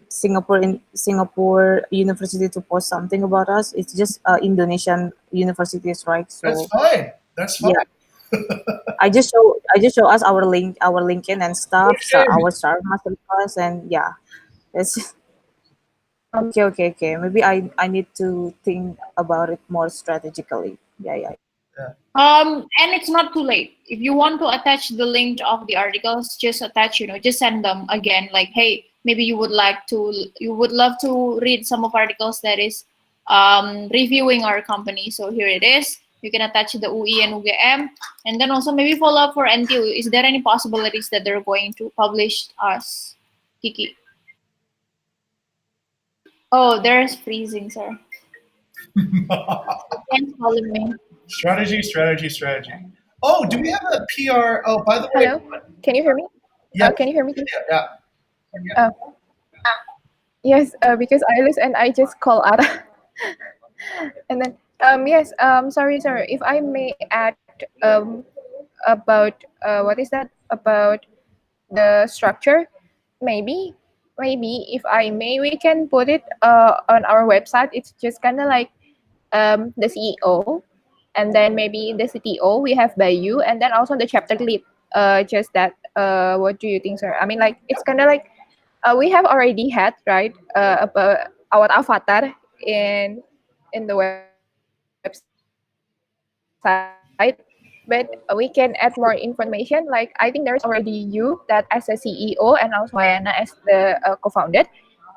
Singapore University to post something about us. It's just Indonesian universities, right? That's So fine. That's fine. yeah, I just show us our LinkedIn and stuff, so Okay. our star master class, and yeah, it's okay. Maybe I need to think about it more strategically. Yeah. Yeah. and it's not too late. If you want to attach the link of the articles, just attach, just send them again. Like, hey, maybe you would love to read some of articles that is reviewing our company. So here it is. You can attach the UI and UGM, and then also maybe follow up for NTU. Is there any possibilities that they're going to publish us, Kiki? Oh, there's freezing, sir. Thanks for calling me. Strategy. Oh, do we have a PR? Oh, by the way, Hello, can you hear me? yeah, Can you hear me, please? yeah. Oh, yes, because I lose and I just call Ara. And then, yes, sorry, sir, if I may add about what is that about the structure, maybe, if I may, we can put it on our website. It's just kind of like the CEO, and then maybe the CTO. We have Bayu, and then also the chapter lead. Just that. What do you think, sir? I mean, like it's kind of like we have already had right about our avatar in in the website, but we can add more information. Like I think there is already you that as a CEO, and also Mayana as the co-founder,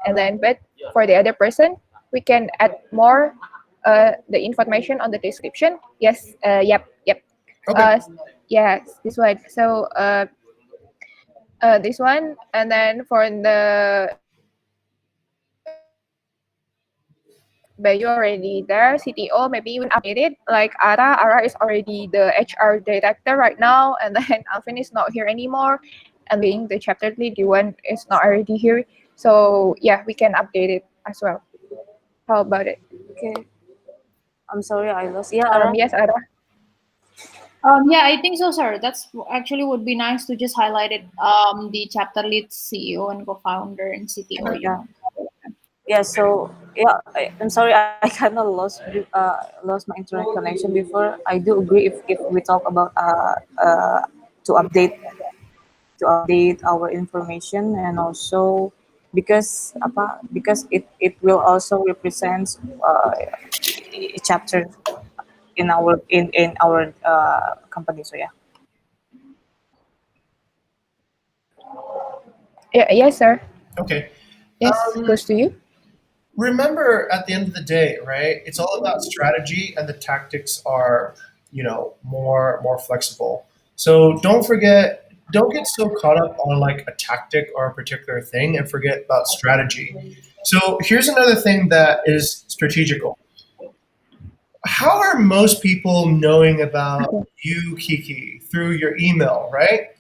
and then but for the other person, we can add more the information on the description. Yes, yep. Okay. Yes, this one. So this one, and then for the Bayu already there. CTO, maybe we can update it. Like Ara is already the HR director right now, and then Alvin is not here anymore, and being the chapter lead, Yuan is not already here. So yeah, we can update it as well. How about it? Okay. I'm sorry I lost. Yeah, Ara. Yes, Ara. Yeah, I think so, sir. That's actually would be nice to just highlight it. The chapter lead, CEO, and co-founder and CTO. Yeah. Yeah, so yeah, I'm sorry, I kind of lost my internet connection before. I do agree if we talk about to update our information, and also because it will also represent a chapter in our company. So yeah. Yeah, yes, sir. Okay. Yes, goes to you. Remember, at the end of the day, right? It's all about strategy, and the tactics are, more flexible. So don't forget, don't get so caught up on like a tactic or a particular thing, and forget about strategy. So here's another thing that is strategical. How are most people knowing about Okay. you, Kiki, through your email, right?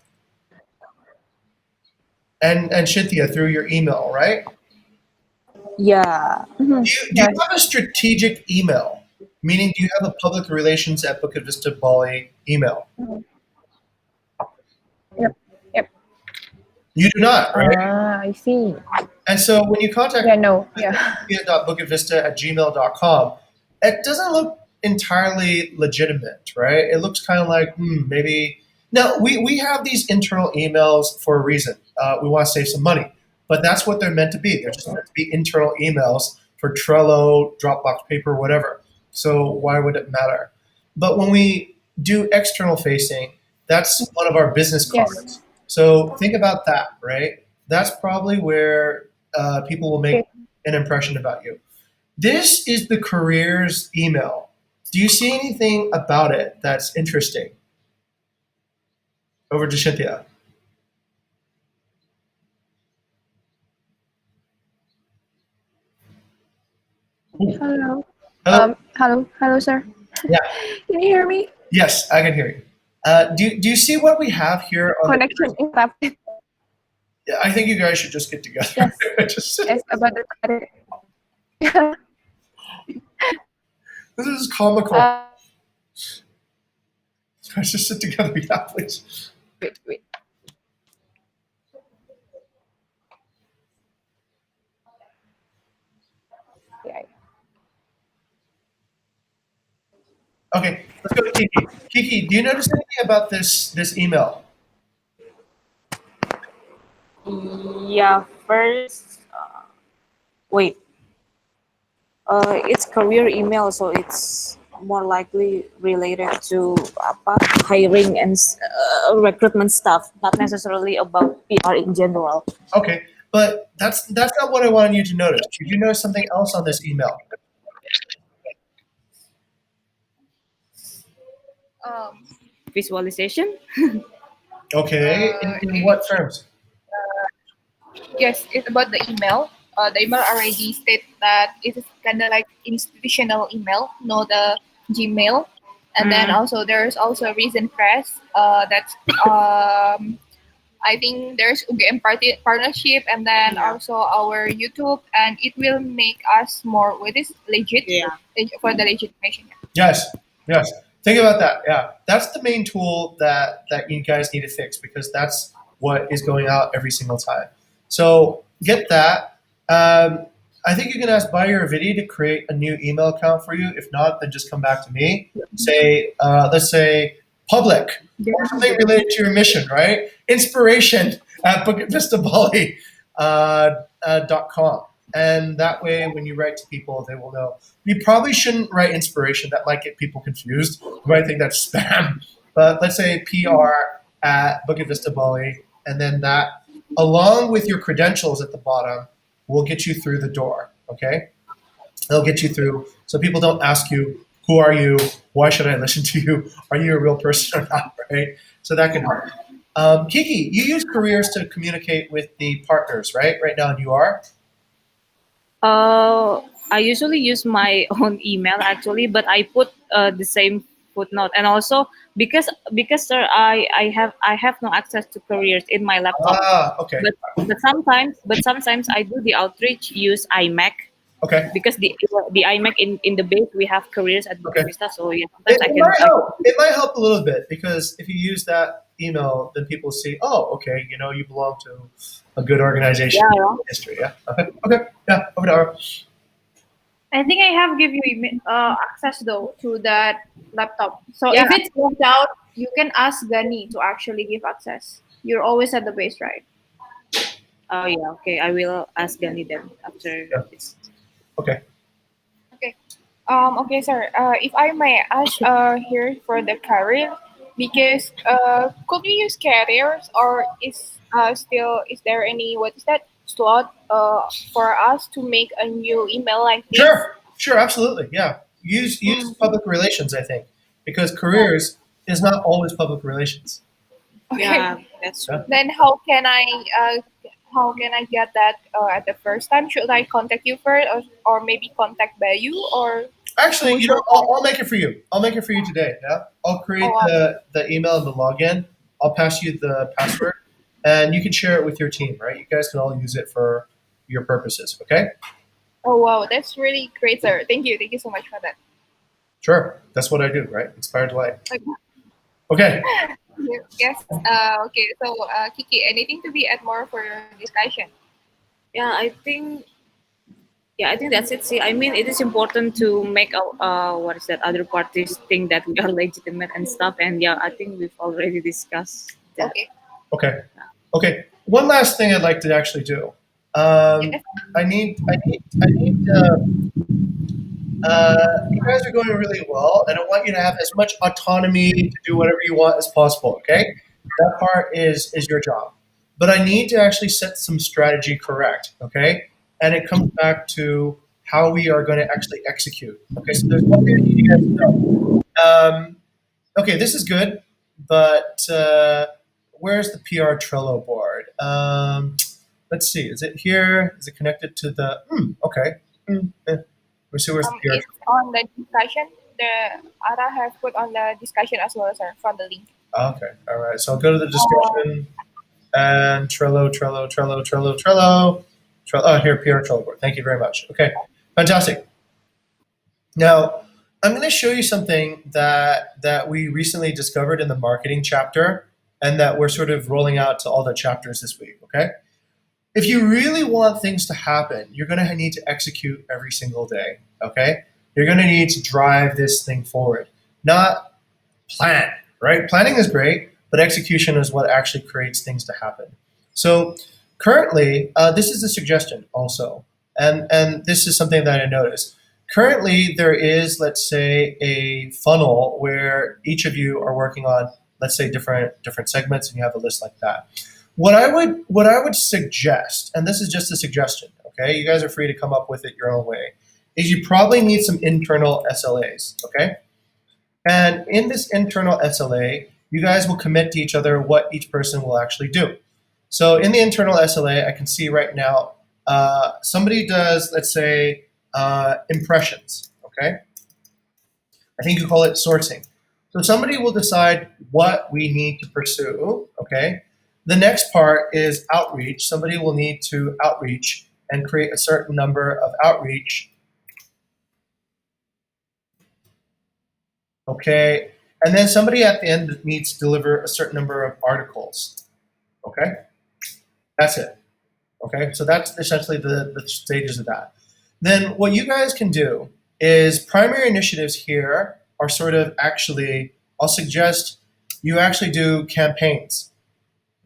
And Shinthia through your email, right? Yeah. Do you Yes. have a strategic email? Meaning, do you have a public relations at Bukit Vista Bali email? Yep. Yep. You do not, right? I see. And so when you contact Yeah. No. us Yeah. at bukitVista@gmail.com, it doesn't look entirely legitimate, right? It looks kind of like, maybe. Now, we have these internal emails for a reason. We want to save some money, but that's what they're meant to be. They're just meant to be internal emails for Trello, Dropbox paper, whatever. So why would it matter? But when we do external facing, that's one of our business Yes. cards. So think about that, right? That's probably where people will make Okay. an impression about you. This is the careers email. Do you see anything about it that's interesting? Over to Cynthia. Ooh, Hello. hello. Hello, sir. Yeah. Can you hear me? Yes, I can hear you. Do you see what we have here on the? Connection interrupted. Yeah, I think you guys should just get together. Yes, just, yes, about the career. this is comical. uh, Guys, just sit together. Yeah, please. wait. Yeah. Okay, let's go to Kiki. Kiki, do you notice anything about this email? Yeah, first, wait, it's career email, so it's more likely related to apa, hiring and recruitment stuff, not necessarily about PR in general. Okay, but that's not what I wanted you to notice. Did you notice something else on this email? Um, Visualization. Okay, in what terms? yes, it's about the email. The email already state that it is kind of like institutional email, not the Gmail. And then Mm, also there's also Reason Press. That's I think there's UGM partnership, and then yeah, also our YouTube, and it will make us more with this yeah, for the legitimation. Yes, yes. Think about that. Yeah, that's the main tool that you guys need to fix because that's what is going out every single time. So get that. I think you can ask Buyer or Vidi to create a new email account for you. If not, then just come back to me. Say, let's say public or something related to your mission, right? Inspiration at Bukit Vista Bali .com. And that way, when you write to people, they will know. You probably shouldn't write inspiration. That might get people confused. You might think that's spam. But let's say PR at Bukit Vista Bali, and then that, along with your credentials at the bottom, will get you through the door. Okay, they'll get you through, so people don't ask you, "Who are you? Why should I listen to you? Are you a real person or not?" Right? So that can help. Kiki, you use careers to communicate with the partners, right? Right now, you are. I usually use my own email actually, but I put the same footnote, and also because sir, I have no access to careers in my laptop, Ah, okay, but sometimes I do the outreach use iMac okay, because the iMac in the base we have careers at okay. Bukit Vista, so yeah, It, sometimes I it can might I can help. It might help a little bit because if you use that email, then people see, oh, okay, you belong to a good organization yeah. history. Yeah. Okay. Okay. Yeah. Over to Ara. I think I have give you access though to that laptop. So Yeah. if it's locked out, you can ask Gani to actually give access. You're always at the base, right? Oh yeah, okay. I will ask Gani then after Yeah. this. Okay. Okay. Okay, sir. If I may ask here for the career, because could we use carriers, or is there any, what is that, slot for us to make a new email like this? Sure. Sure. Absolutely. Yeah. Use Mm, public relations. I think because yeah. careers is not always public relations. Okay. Yeah, that's Yeah. true. Then how can I get that at the first time? Should I contact you first, or maybe contact by you, or Actually, who should I? I'll make it for you. I'll make it for you today. Yeah. I'll Oh, create wow. the email and the login. I'll pass you the password, and you can share it with your team. Right. You guys can all use it for your purposes. Okay. Oh, wow, that's really great, sir. Thank you so much for that. Sure. That's what I do. Right. Inspired life. Okay. Okay. Yes. Okay. So, Kiki, anything to be add more for your discussion? Yeah, I think that's it. See, I mean, it is important to make what is that, other parties think that we are legitimate and stuff. And yeah, I think we've already discussed that. Okay. Okay. Okay. One last thing I'd like to actually do. Yes. I need. You guys are going really well, and I want you to have as much autonomy to do whatever you want as possible. Okay, that part is your job, but I need to actually set some strategy correct. Okay, and it comes back to how we are going to actually execute. Okay, so there's one thing I need you guys to know. Okay, this is good, but where's the PR Trello board? Let's see. Is it here? Is it connected to the? Okay. We see where's the PR. It's on the discussion. The Ara have put on the discussion as well, sir, from the link. Okay. All right. So I'll go to the discussion and Trello. Oh, here, PR Trello board. Thank you very much. Okay, fantastic. Now, I'm going to show you something that we recently discovered in the marketing chapter and that we're sort of rolling out to all the chapters this week, okay? If you really want things to happen, you're going to need to execute every single day, okay? You're going to need to drive this thing forward, not plan, right? Planning is great, but execution is what actually creates things to happen. So currently, this is a suggestion also, and this is something that I noticed. Currently, there is, let's say, a funnel where each of you are working on, let's say, different segments, and you have a list like that. What I would suggest, and this is just a suggestion, okay? You guys are free to come up with it your own way, is you probably need some internal SLAs, okay? And in this internal SLA, you guys will commit to each other what each person will actually do. So in the internal SLA, I can see right now, somebody does, let's say, impressions, okay? I think you call it sourcing. So somebody will decide what we need to pursue, okay? The next part is outreach. Somebody will need to outreach and create a certain number of outreach, okay? And then somebody at the end needs to deliver a certain number of articles, okay? That's it, okay? So that's essentially the stages of that. Then what you guys can do is primary initiatives here are sort of actually, I'll suggest you actually do campaigns,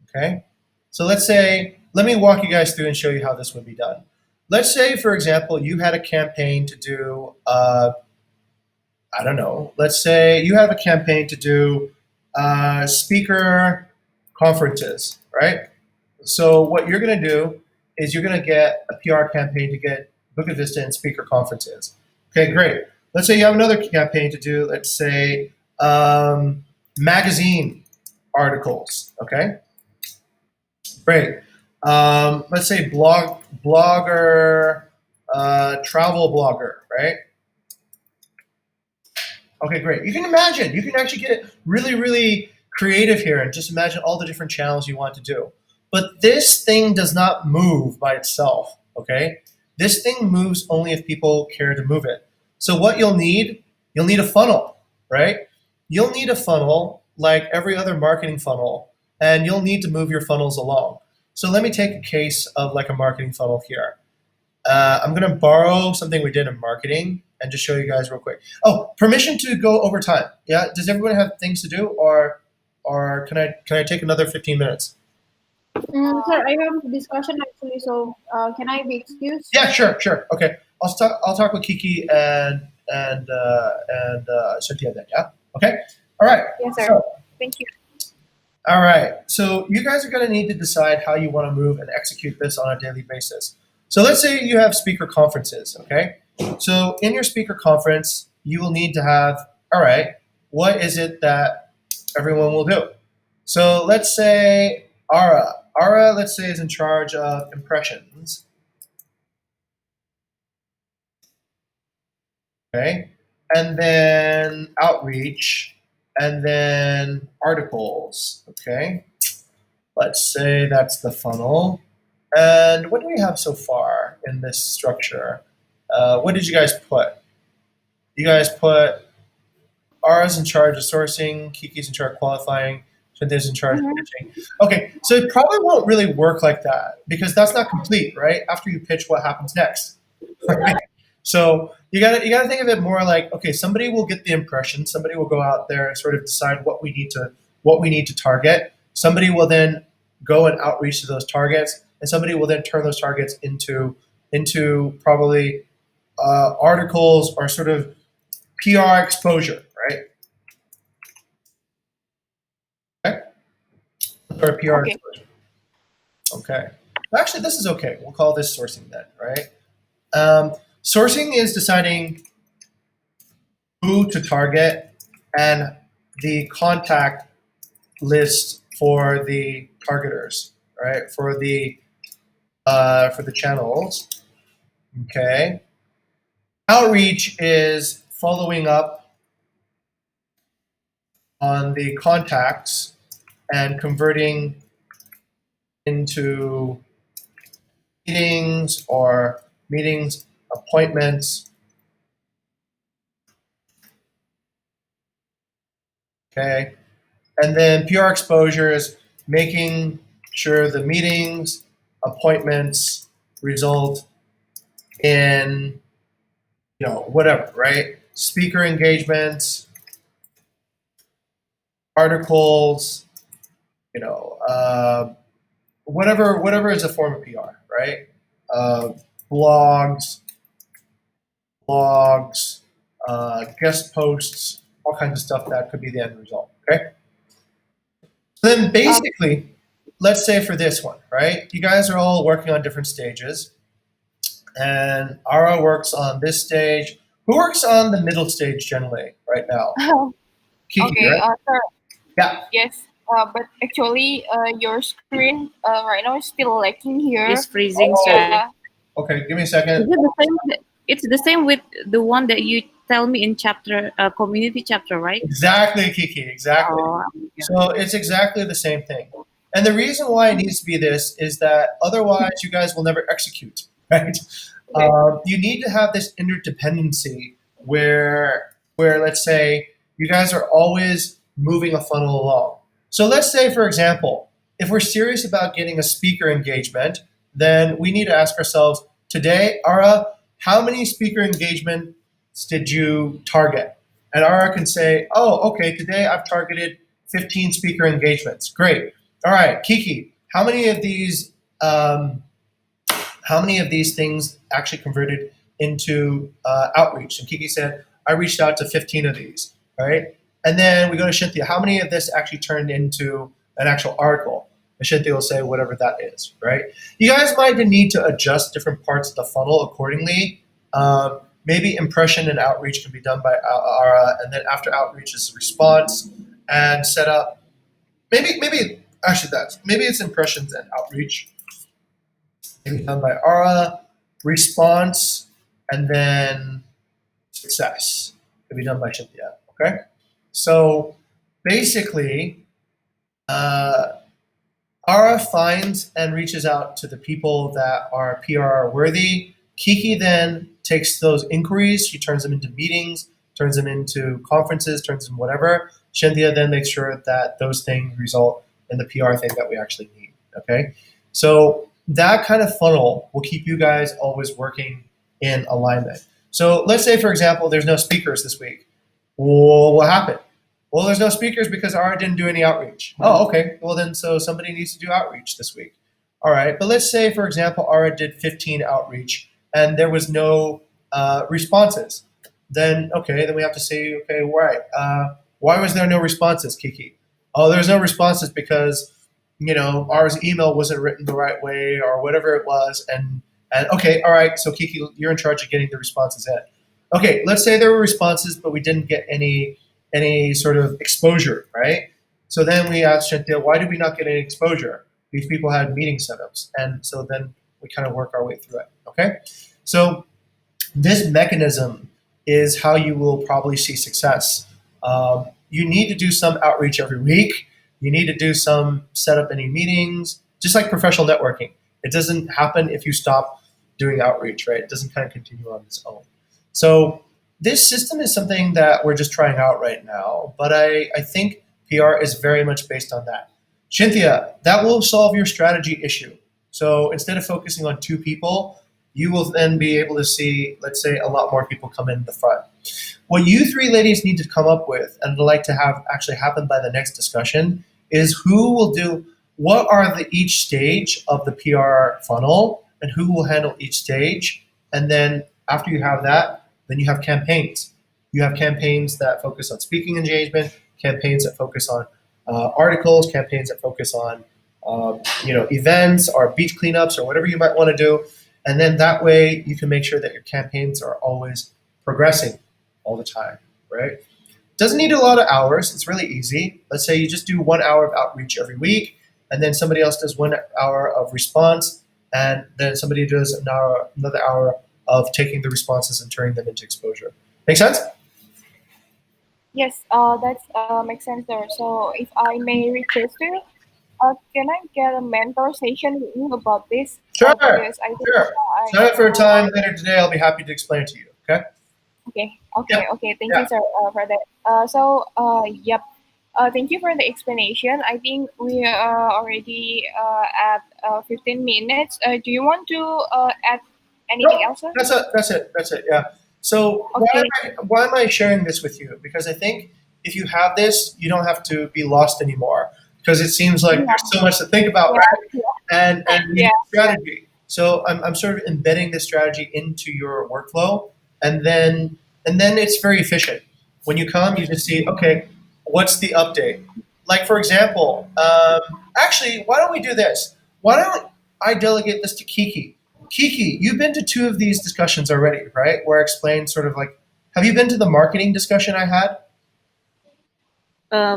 okay? So let's say, let me walk you guys through and show you how this would be done. Let's say, for example, you had a campaign to do, I don't know, let's say you have a campaign to do speaker conferences, right? So what you're going to do is you're going to get a PR campaign to get Bukit Vista and speaker conferences. Okay, great. Let's say you have another campaign to do, let's say, magazine articles, okay? Great. Let's say blogger, travel blogger, right? Okay, great. You can imagine, you can actually get really, really creative here and just imagine all the different channels you want to do. But this thing does not move by itself, okay? This thing moves only if people care to move it. So what you'll need a funnel, right? You'll need a funnel like every other marketing funnel, and you'll need to move your funnels along. So let me take a case of like a marketing funnel here. I'm going to borrow something we did in marketing and just show you guys real quick. Oh, permission to go over time. Yeah, does everyone have things to do, or can I take another 15 minutes? Sir, I have a discussion actually, so can I be excused? Yeah, sure. Okay, I'll talk with Kiki and Cynthia then. Yeah. Okay. All right. Yes, sir. So, Thank you. all right. So you guys are going to need to decide how you want to move and execute this on a daily basis. So let's say you have speaker conferences. Okay. So in your speaker conference, you will need to have, all right, what is it that everyone will do? So let's say Ara, let's say, is in charge of impressions. Okay. And then outreach, and then articles. Okay. Let's say that's the funnel. And what do we have so far in this structure? What did you guys put? You guys put Ara's in charge of sourcing, Kiki's in charge of qualifying, Cynthia's in charge of pitching. Okay, so it probably won't really work like that because that's not complete, right? After you pitch, what happens next? Right? So you gotta think of it more like, okay, somebody will get the impression, somebody will go out there and sort of decide what we need to target. Somebody will then go and outreach to those targets, and somebody will then turn those targets into probably articles or sort of PR exposure, right? Okay. Or PR Okay. exposure. Okay. Actually, this is okay. We'll call this sourcing then, right? Sourcing is deciding who to target and the contact list for the targeters, right? For the channels. Okay. Outreach is following up on the contacts and converting into meetings, appointments. Okay. And then PR exposure is making sure the meetings, appointments result in, whatever, right? Speaker engagements, articles, whatever is a form of PR, right? Uh, blogs, guest posts, all kinds of stuff that could be the end result. Okay. Then basically, let's say for this one, right? You guys are all working on different stages, and Ara works on this stage. Who works on the middle stage generally right now? Kiki, Okay, right? sir. Yeah. Yes, but actually, your screen right now is still lacking here. It's freezing, sir. Yeah. Okay, give me a Is second. it the same? It's the same with the one that you tell me in chapter, community chapter, right? Exactly, Kiki, exactly. Oh, yeah. So it's exactly the same thing. And the reason why it needs to be this is that otherwise you guys will never execute, right? You need to have this interdependency where let's say you guys are always moving a funnel along. So let's say, for example, if we're serious about getting a speaker engagement, then we need to ask ourselves today, Ara, how many speaker engagements did you target? And Ara can say, oh, okay, today I've targeted 15 speaker engagements. Great. All right, Kiki, how many of these things actually converted into outreach? And Kiki said, I reached out to 15 of these, right? And then we go to Cynthia. How many of this actually turned into an actual article? And Cynthia will say whatever that is, right? You guys might need to adjust different parts of the funnel accordingly. Maybe impression and outreach can be done by Ara, and then after outreach is response and set up. Maybe actually maybe it's impressions and outreach. Maybe done by Ara, response, and then success. Can be done by Cynthia. Okay, so basically, Ara finds and reaches out to the people that are PR worthy. Kiki then takes those inquiries, she turns them into meetings, turns them into conferences, turns them whatever. Cynthia then makes sure that those things result in the PR thing that we actually need. Okay, so that kind of funnel will keep you guys always working in alignment. So let's say, for example, there's no speakers this week. Well, what happened? Well, there's no speakers because Ara didn't do any outreach. Oh, okay. Well, then so somebody needs to do outreach this week. All right. But let's say, for example, Ara did 15 outreach and there was no responses. Then, okay, then we have to say, okay, why was there no responses, Kiki? Oh, there's no responses because, Ara's email wasn't written the right way or whatever it was. And okay, all right. So Kiki, you're in charge of getting the responses in. Okay, let's say there were responses, but we didn't get any sort of exposure, right? So then we asked Cynthia, why did we not get any exposure? These people had meeting setups. And so then we kind of work our way through it, okay? So this mechanism is how you will probably see success. You need to do some outreach every week. You need to do some set up any meetings, just like professional networking. It doesn't happen if you stop doing outreach, right? It doesn't kind of continue on its own. So this system is something that we're just trying out right now, but I think PR is very much based on that. Cynthia, that will solve your strategy issue. So instead of focusing on 2 people, you will then be able to see, let's say, a lot more people come in the front. What you 3 ladies need to come up with, and I'd like to have actually happen by the next discussion, is who will do, what are each stage of the PR funnel, and who will handle each stage, and then after you have that, then you have campaigns. You have campaigns that focus on speaking engagement, campaigns that focus on articles, campaigns that focus on events or beach cleanups or whatever you might want to do. And then that way you can make sure that your campaigns are always progressing all the time, right? Doesn't need a lot of hours. It's really easy. Let's say you just do 1 hour of outreach every week, and then somebody else does 1 hour of response, and then somebody does another hour of taking the responses and turning them into exposure. Make sense? Yes, that makes sense there. So if I may request you, can I get a mentor session with you about this? Sure, Because I think sure. I Sign up for a time later today. I'll be happy to explain it to you. Okay? okay, Yep. okay. Thank you, Yeah. sir, for that. Yep. Thank you for the explanation. I think we are already at 15 minutes. Do you want to add anything Nope. else, sir? That's it. Yeah. So Okay. why am I sharing this with you? Because I think if you have this, you don't have to be lost anymore. Because it seems like Yeah, there's so much to think about, yeah, right? yeah, And you need yeah. strategy. So I'm sort of embedding this strategy into your workflow, and then it's very efficient. When you come, you just see, okay, what's the update? Like for example, actually, why don't we do this? Why don't I delegate this to Kiki? Kiki, you've been to two of these discussions already, right? Where I explained sort of like, have you been to the marketing discussion I had?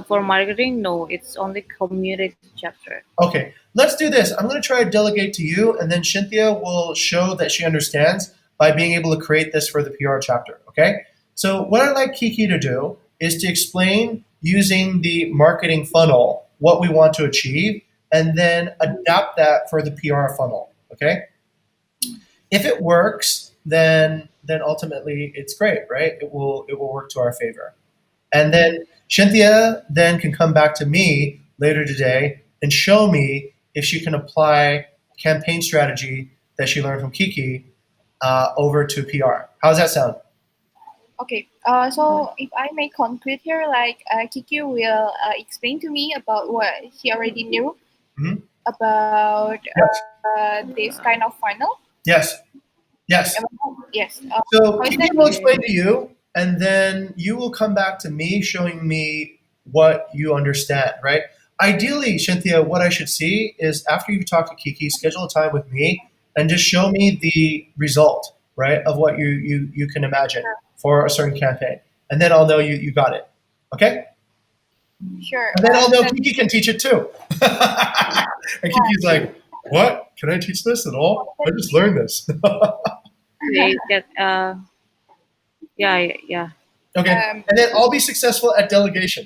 For marketing, no, it's only community chapter. Okay, let's do this. I'm going to try to delegate to you, and then Cynthia will show that she understands by being able to create this for the PR chapter. Okay? So, what I'd like Kiki to do is to explain using the marketing funnel what we want to achieve, and then adapt that for the PR funnel. Okay? If it works, then ultimately it's great, right? It will work to our favor. And then Cynthia then can come back to me later today and show me if she can apply campaign strategy that she learned from Kiki over to PR. How does that sound? Okay. So if I may conclude here, like Kiki will explain to me about what he already knew Mhm. about Yes. this kind of funnel. Yes. Yes. Yes. How So is that? Kiki will explain to you, and then you will come back to me showing me what you understand, right? Ideally, Cynthia, what I should see is after you talk to Kiki, schedule a time with me and just show me the result, right, of what you can imagine for a certain campaign. And then I'll know you got it. Okay? Sure. And then I'll know That, Kiki can teach it too. And Kiki's like, what? Can I teach this at all? I just learned this. They get yeah, yeah. Okay. um, And then I'll be successful at delegation.